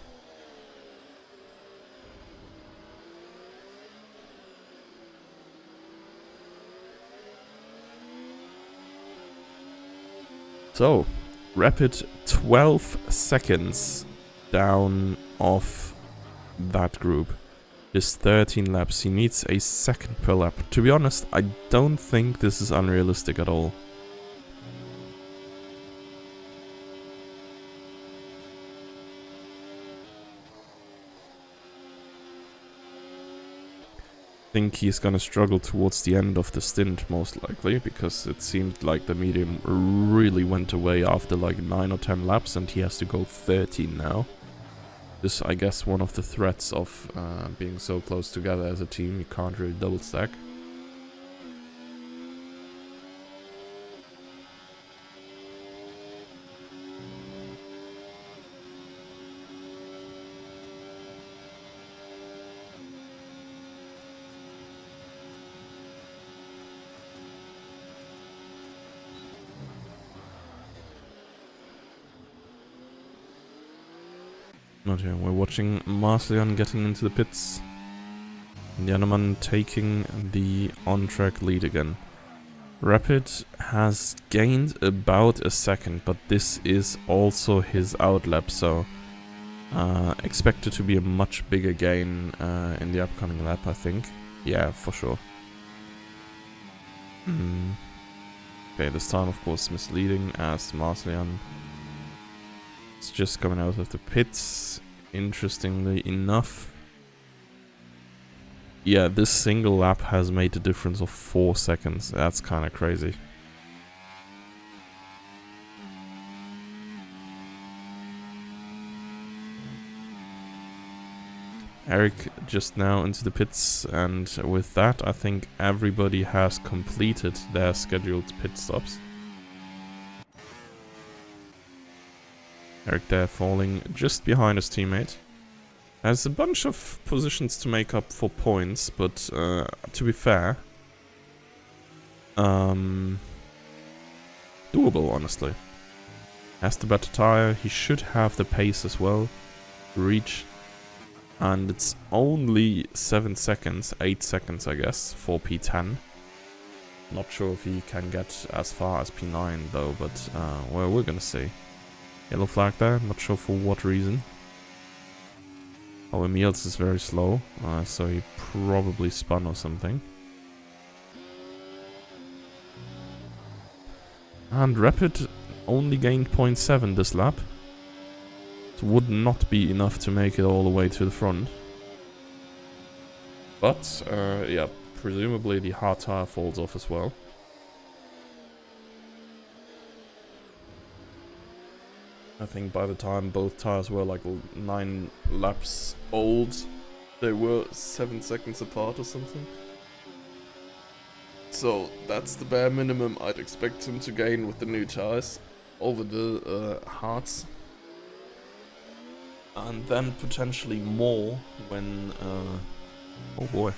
So, Rapid 12 seconds down off that group. Is 13 laps. He needs a second per lap. To be honest, I don't think this is unrealistic at all. I think he's gonna struggle towards the end of the stint, most likely, because it seemed like the medium really went away after like 9 or 10 laps, and he has to go 13 now. This, I guess, one of the threats of being so close together as a team. You can't really double stack. not here. We're watching Marcellian getting into the pits. Jannemann taking the on-track lead again. Rapid has gained about a second, but this is also his outlap, so expect it to be a much bigger gain in the upcoming lap, I think. Yeah, for sure. Okay, this time, of course, misleading as Marcellian is just coming out of the pits. Interestingly enough, yeah, this single lap has made a difference of 4 seconds. That's kind of crazy. Eric just now into the pits, and with that I think everybody has completed their scheduled pit stops. Eric there falling just behind his teammate. Has a bunch of positions to make up for points, but to be fair, doable honestly. Has the better tire, he should have the pace as well to reach. And it's only 7 seconds, 8 seconds I guess, for P10. Not sure if he can get as far as P9 though, but well, we're gonna see. Yellow flag there, not sure for what reason. Oh, Emils is very slow, so he probably spun or something. And Rapid only gained 0.7 this lap. Would not be enough to make it all the way to the front. But, yeah, presumably the hard tire falls off as well. I think by the time both tires were like 9 laps old, they were 7 seconds apart or something. So that's the bare minimum I'd expect him to gain with the new tires over the hards. And then potentially more when, oh boy.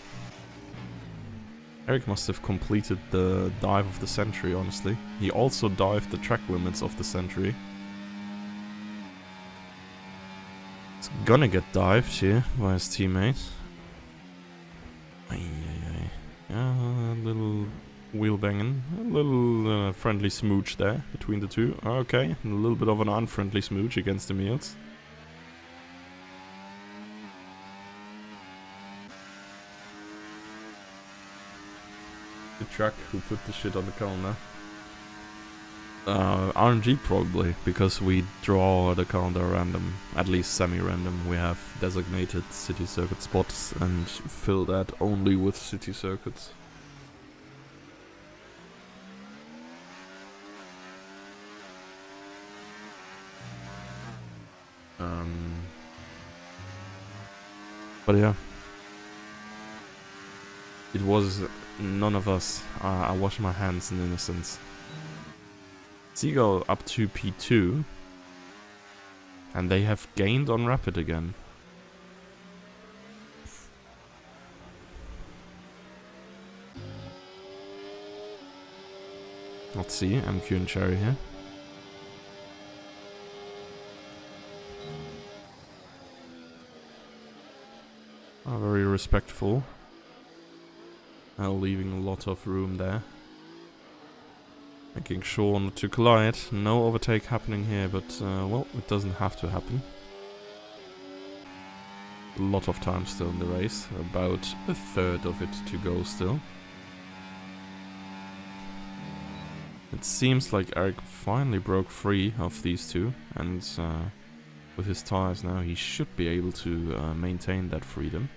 Eric must have completed the dive of the century, honestly. He also dived the track limits of the century. It's gonna get dived here by his teammate. Yeah, a little wheel banging. A little friendly smooch there between the two. Okay, a little bit of an unfriendly smooch against the Emils. The track who put the shit on the calendar. RNG probably, because we draw the calendar random, at least semi-random. We have designated city circuit spots and fill that only with city circuits. But yeah. It was none of us. I wash my hands in innocence. Seagull up to P2. And they have gained on Rapid again. Let's see, MQ and Cherry here. Very respectful. Leaving a lot of room there. Making sure not to collide. No overtake happening here, but well, it doesn't have to happen. A lot of time still in the race. About a third of it to go still. It seems like Eric finally broke free of these two, and with his tires now he should be able to maintain that freedom.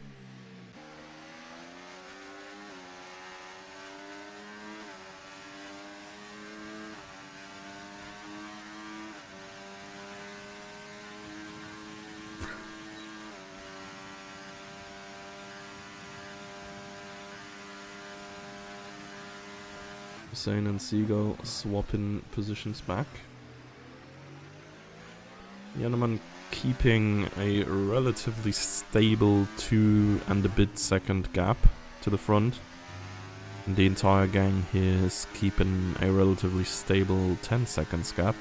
Hussein and Seagull swapping positions back. Jannemann keeping a relatively stable 2 and a bit second gap to the front. And the entire gang here is keeping a relatively stable 10 seconds gap.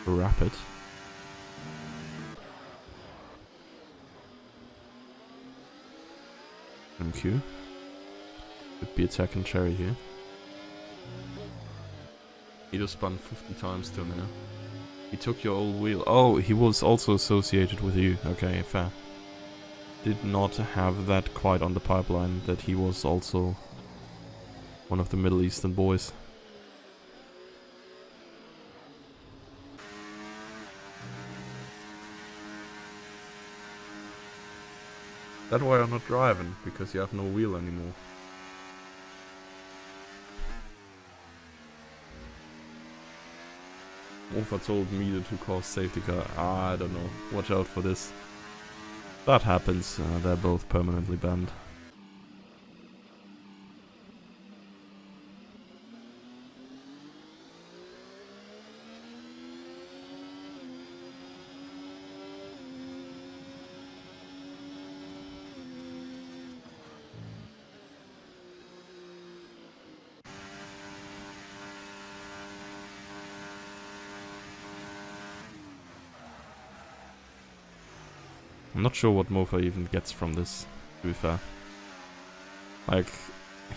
Rapid. MQ. Could be attacking Cherry here. He just spun 50 times to him now. He took your old wheel. Oh, he was also associated with you. Okay, fair. Did not have that quite on the pipeline, that he was also one of the Middle Eastern boys. That's why you're not driving, because you have no wheel anymore. Mofa told me to cause safety car. I don't know. Watch out for this. That happens. They're both permanently banned. I'm not sure what Mofa even gets from this, to be fair. Like,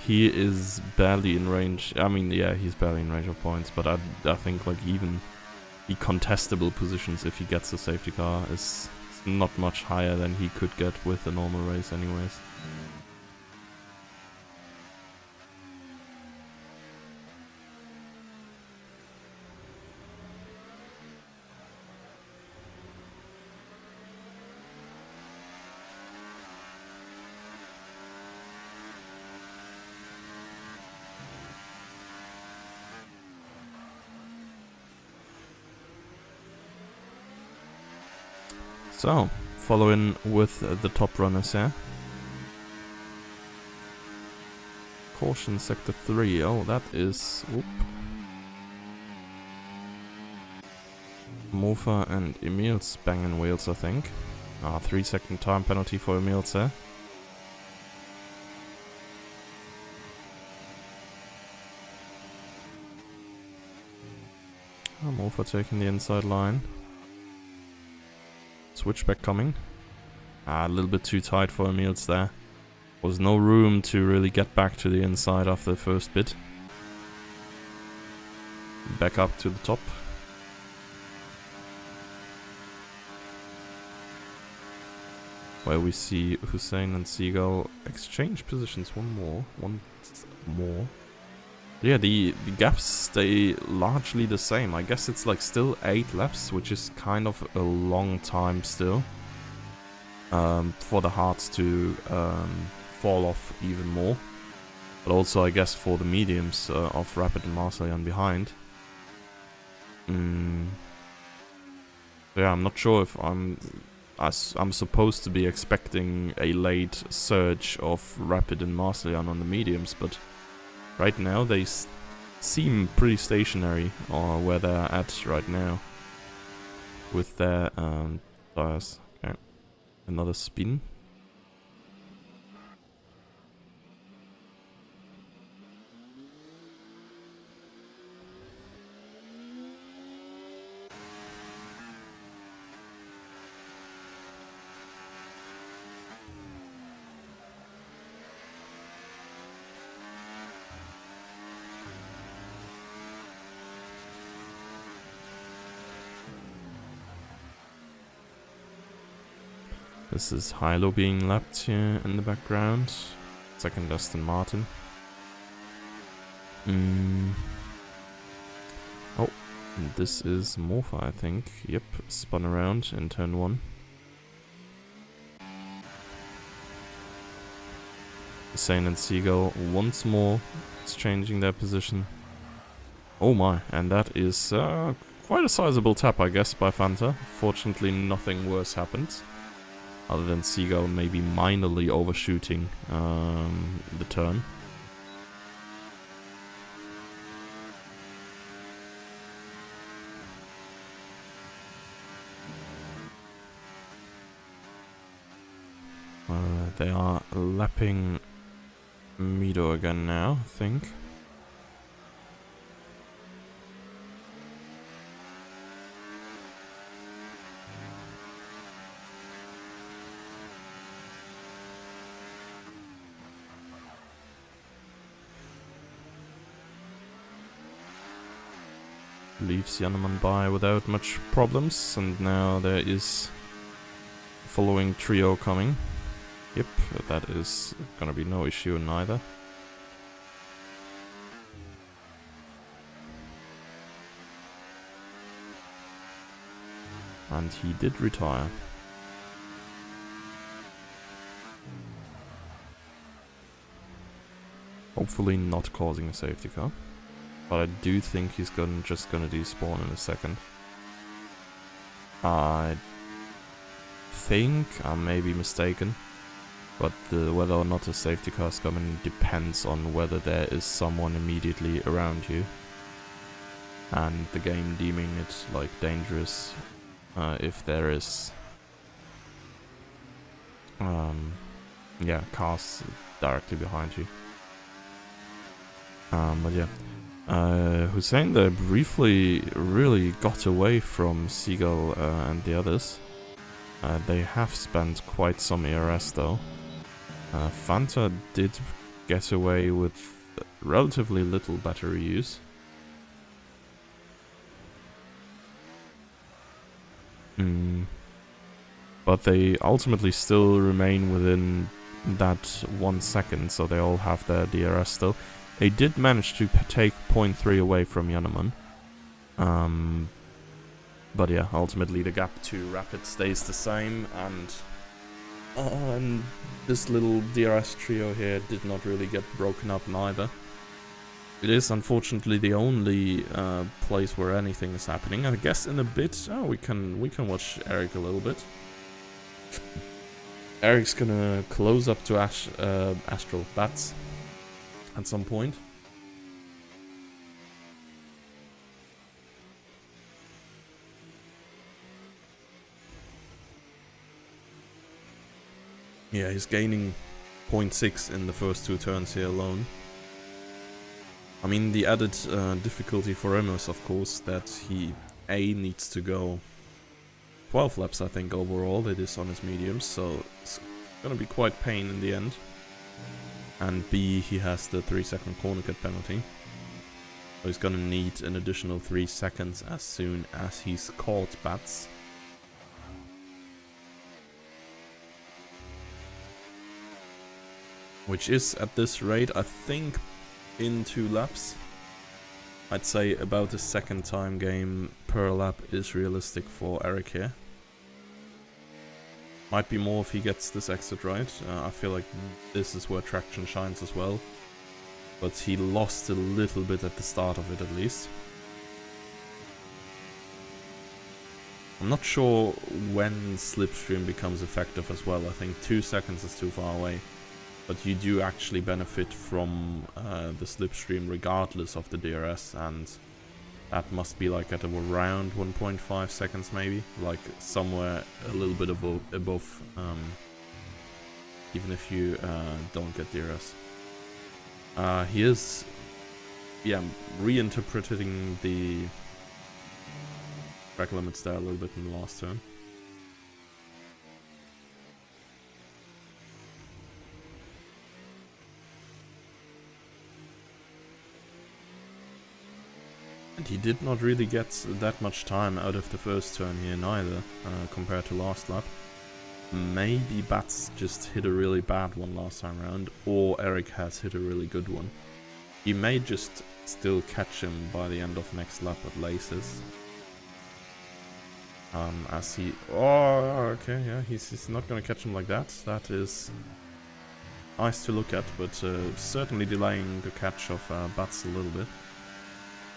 he is barely in range. I mean, yeah, he's barely in range of points, but I think, like, even the contestable positions, if he gets a safety car, is not much higher than he could get with a normal race anyways. So, following with the top runners here. Caution sector 3. Oh, that is... Whoop. Mofa and Emil's banging wheels, I think. 3-second time penalty for Emil there. Mofa taking the inside line. Switchback coming. A little bit too tight for Emil's there. Was no room to really get back to the inside after the first bit. Back up to the top. Where we see Hussein and Seagull exchange positions. One more. Yeah, the gaps stay largely the same. I guess it's like still 8 laps, which is kind of a long time still. For the hards to fall off even more. But also, I guess, for the mediums of Rapid and Marseillan behind. Yeah, I'm not sure if I'm supposed to be expecting a late surge of Rapid and Marseillan on the mediums, but right now they seem pretty stationary where they're at right now with their tires. Okay, another spin. This is Hilo being lapped here in the background. Second Aston Martin. Oh, and this is Mofa, I think. Yep, spun around in turn 1. Hussein and Seagull once more exchanging their position. Oh my, and that is quite a sizable tap, I guess, by Fanta. Fortunately, nothing worse happened. Other than Seagull maybe minorly overshooting the turn. They are lapping Mido again now, I think. leaves Jannemann by without much problems, and now there is following trio coming. Yep, that is gonna be no issue neither. And he did retire. Hopefully not causing a safety car. But I do think he's just gonna despawn in a second. I think I may be mistaken, but whether or not a safety car is coming depends on whether there is someone immediately around you, and the game deeming it like dangerous if there is cars directly behind you. But yeah. Hussein there briefly really got away from Seagull and the others. They have spent quite some ERS though. Fanta did get away with relatively little battery use. But they ultimately still remain within that 1 second, so they all have their DRS still. They did manage to take 0.3 away from Jannemann. But yeah, ultimately the gap to Rapid stays the same, and this little DRS trio here did not really get broken up neither. It is unfortunately the only place where anything is happening. I guess in a bit, we can watch Eric a little bit. Eric's gonna close up to Astral Bats at some point. Yeah, he's gaining 0.6 in the first 2 turns here alone. I mean, the added difficulty for him is, of course, that he needs to go 12 laps, I think, overall. It is on his mediums, so it's gonna be quite pain in the end. And B, he has the 3-second corner cut penalty. So he's gonna need an additional 3 seconds as soon as he's caught Bats. Which is, at this rate, I think, in 2 laps. I'd say about a second time game per lap is realistic for Eric here. Might be more if he gets this exit right. I feel like this is where traction shines as well. But he lost a little bit at the start of it at least. I'm not sure when Slipstream becomes effective as well. I think 2 seconds is too far away. But you do actually benefit from the Slipstream regardless of the DRS, and that must be like at around 1.5 seconds maybe, like somewhere a little bit above, even if you don't get DRS. He is, reinterpreting the track limits there a little bit in the last turn. And he did not really get that much time out of the first turn here neither, compared to last lap. Maybe Bats just hit a really bad one last time around, or Eric has hit a really good one. He may just still catch him by the end of next lap at Laces. As he... Oh, okay, yeah, he's not gonna catch him like that. That is nice to look at, but certainly delaying the catch of Bats a little bit.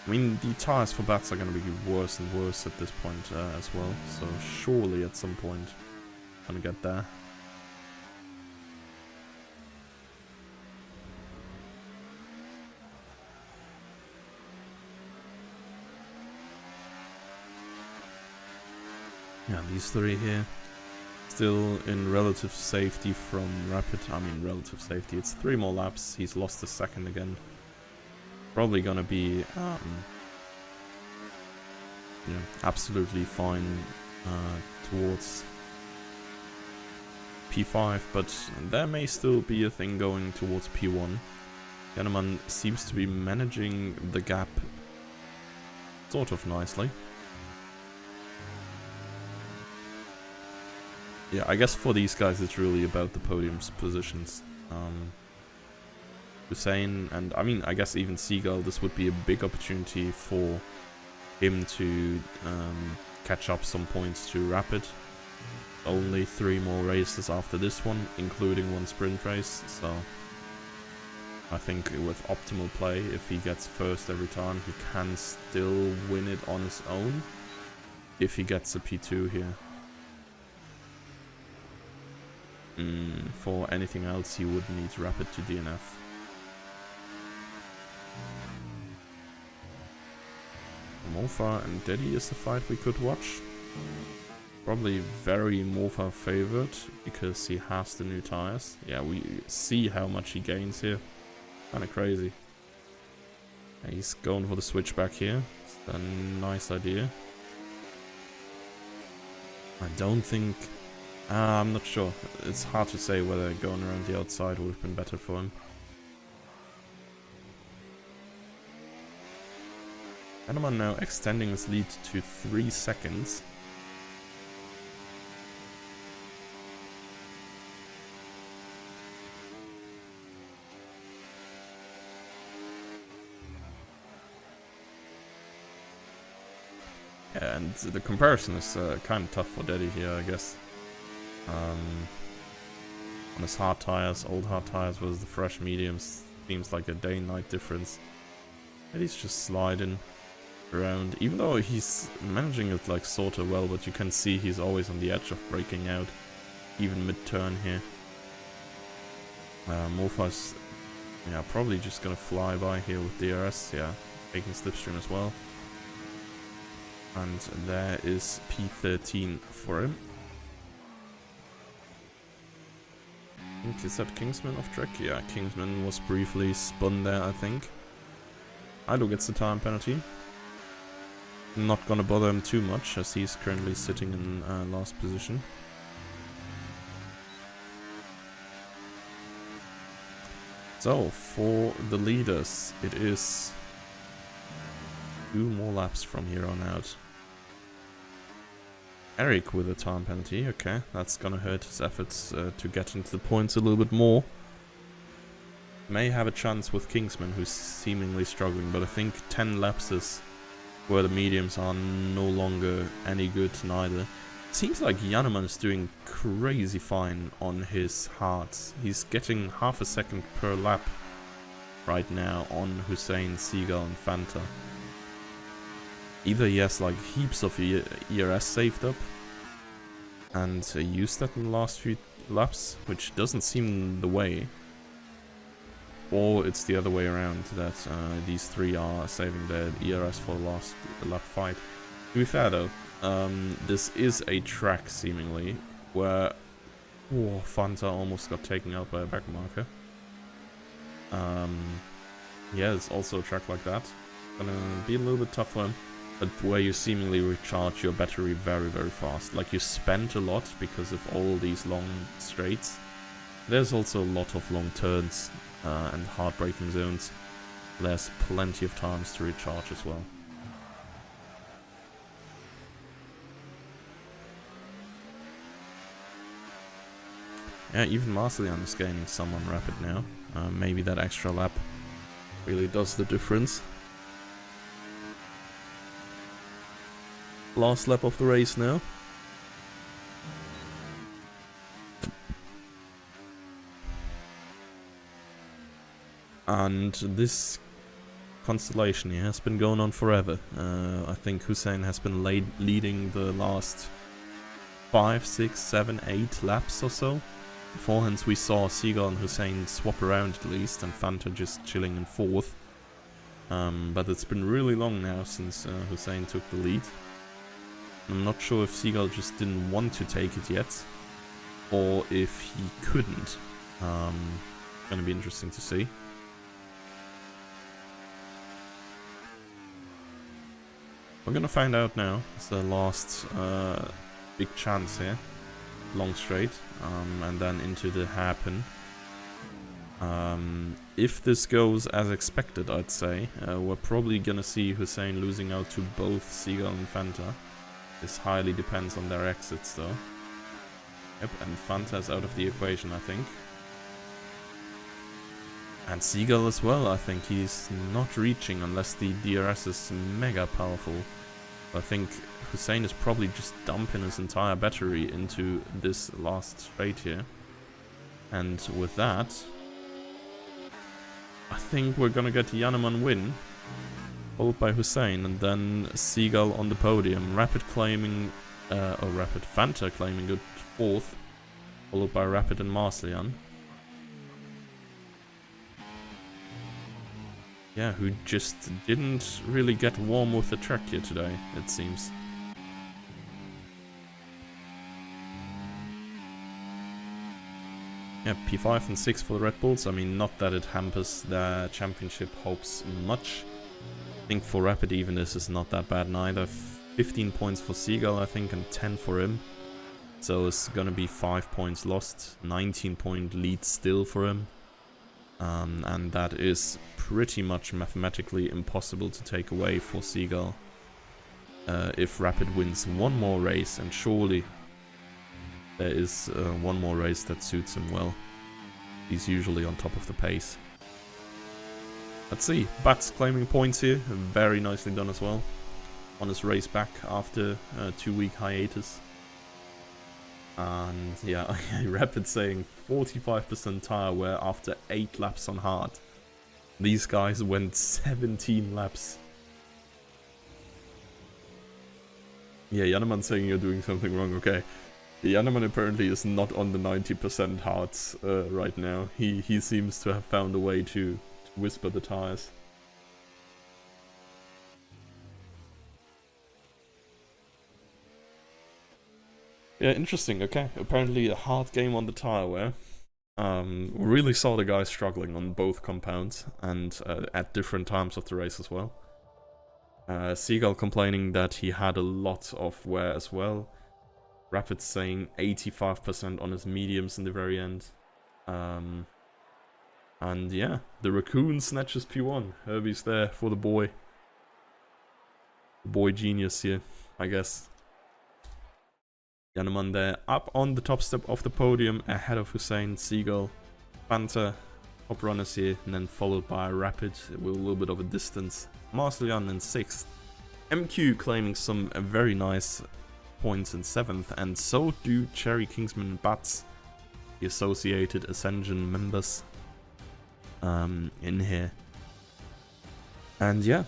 I mean, the tires for Bats are going to be worse and worse at this point as well, so surely at some point I'm going to get there. Yeah, these 3 here, still in relative safety from Rapid. I mean, relative safety, it's 3 more laps, he's lost a second again. Probably gonna be absolutely fine towards P5, but there may still be a thing going towards P1. Jannemann seems to be managing the gap sort of nicely. Yeah, I guess for these guys it's really about the podium's positions. Hussein and I mean, I guess even Seagull, this would be a big opportunity for him to catch up some points to Rapid. Only 3 more races after this one, including 1 sprint race, so I think with optimal play, if he gets first every time, he can still win it on his own if he gets a P2 here. For anything else, he would need Rapid to DNF. Mofa and Daddy is the fight we could watch. Probably very Mofa favored because he has the new tires. Yeah, we see how much he gains here. Kinda crazy. Yeah, he's going for the switchback here. It's a nice idea. I don't think... I'm not sure. It's hard to say whether going around the outside would have been better for him. Hanneman now extending his lead to 3 seconds. Yeah, and the comparison is kind of tough for Daddy here, I guess. On his hard tires, old hard tires versus the fresh mediums, seems like a day and night difference. Daddy's just sliding around, even though he's managing it like sort of well, but you can see he's always on the edge of breaking out, even mid-turn here. Mofa's probably just gonna fly by here with DRS, taking slipstream as well. And there is P13 for him. I think, is that Kingsman off track? Yeah, Kingsman was briefly spun there, I think. Ido gets the time penalty. Not gonna bother him too much, as he's currently sitting in last position. So, for the leaders, it is 2 more laps from here on out. Eric with a time penalty, okay, that's gonna hurt his efforts to get into the points a little bit more. May have a chance with Kingsman, who's seemingly struggling, but I think 10 laps is where the mediums are no longer any good neither. It seems like Janneman is doing crazy fine on his hards. He's getting half a second per lap right now on Hussein, Seagull and Fanta. Either he has like heaps of ERS saved up and used that in the last few laps, which doesn't seem the way, or it's the other way around, that these 3 are saving their ERS for the last lap fight. To be fair though, this is a track seemingly where Fanta almost got taken out by a back marker. Yeah, it's also a track like that. Gonna be a little bit tough for him. But where you seemingly recharge your battery very, very fast. Like, you spend a lot because of all these long straights. There's also a lot of long turns and hard braking zones. There's plenty of times to recharge as well. Yeah, even Marcelian is gaining some on Rapid now. Maybe that extra lap really does the difference. Last lap of the race now. And this constellation here has been going on forever. I think Hussein has been leading the last 5, 6, 7, 8 laps or so. Beforehand we saw Seagull and Hussein swap around at least, and Fanta just chilling in 4th. But it's been really long now since Hussein took the lead. I'm not sure if Seagull just didn't want to take it yet, or if he couldn't. Gonna be interesting to see. We're gonna find out now. It's the last big chance here. Long straight, and then into the hairpin. If this goes as expected, I'd say, we're probably gonna see Hussein losing out to both Seagull and Fanta. This highly depends on their exits, though. Yep, and Fanta's out of the equation, I think. And Seagull as well, I think. He's not reaching unless the DRS is mega powerful. I think Hussein is probably just dumping his entire battery into this last straight here. And with that, I think we're gonna get Jannemann win, followed by Hussein, and then Seagull on the podium. Rapid claiming, Fanta claiming good fourth, followed by Rapid and Marcellian. Yeah, who just didn't really get warm with the track here today, it seems. Yeah, P5 and 6 for the Red Bulls. I mean, not that it hampers their championship hopes much. I think for Rapid even this is not that bad neither. 15 points for Seagull, I think, and 10 for him. So it's gonna be 5 points lost, 19-point lead still for him. And that is pretty much mathematically impossible to take away for Seagull. If Rapid wins one more race, and surely there is one more race that suits him well. He's usually on top of the pace. Let's see. Bats claiming points here. Very nicely done as well. On his race back after a 2-week hiatus. And yeah, Rapid saying 45% tire wear after 8 laps on hard. These guys went 17 laps. Yeah, Jannemann saying you're doing something wrong. Okay. Jannemann apparently is not on the 90% hards right now. He seems to have found a way to whisper the tires. Yeah, interesting. Okay, apparently a hard game on the tire wear. Really saw the guy struggling on both compounds and at different times of the race as well. Seagull complaining that he had a lot of wear as well. Rapid saying 85% on his mediums in the very end. And yeah, the Raccoon snatches P1. Herbie's there for the boy. The boy genius here, I guess. Jannemann there, up on the top step of the podium, ahead of Hussein, Seagull, Fanta, top runners here, and then followed by Rapid with a little bit of a distance. Marcellian in 6th. MQ claiming some very nice points in 7th, and so do Cherry, Kingsman, and Bats, the associated Ascension members in here. And yeah,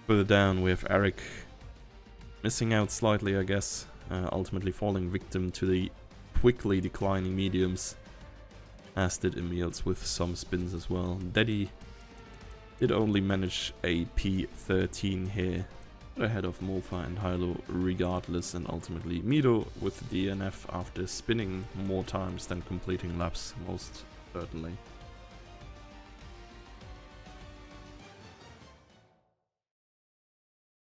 further down we have Eric missing out slightly, I guess, ultimately falling victim to the quickly declining mediums, as did Emils with some spins as well. Daddy did only manage a P13 here, ahead of Mofa and Hilo regardless, and ultimately Mido with DNF after spinning more times than completing laps, most certainly.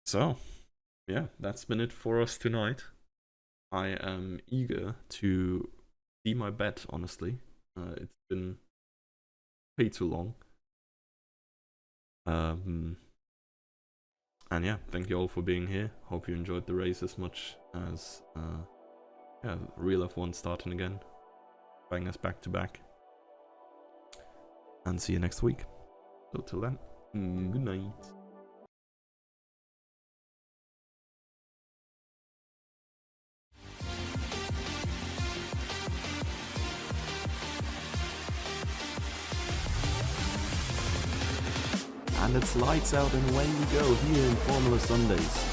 So, yeah, that's been it for us tonight. I am eager to see my bet, honestly. It's been way too long. And yeah, thank you all for being here. Hope you enjoyed the race as much as yeah, Real F1 starting again. Bangers back to back. And see you next week. So till then, good night. And it's lights out and away we go here in Formula Sundays.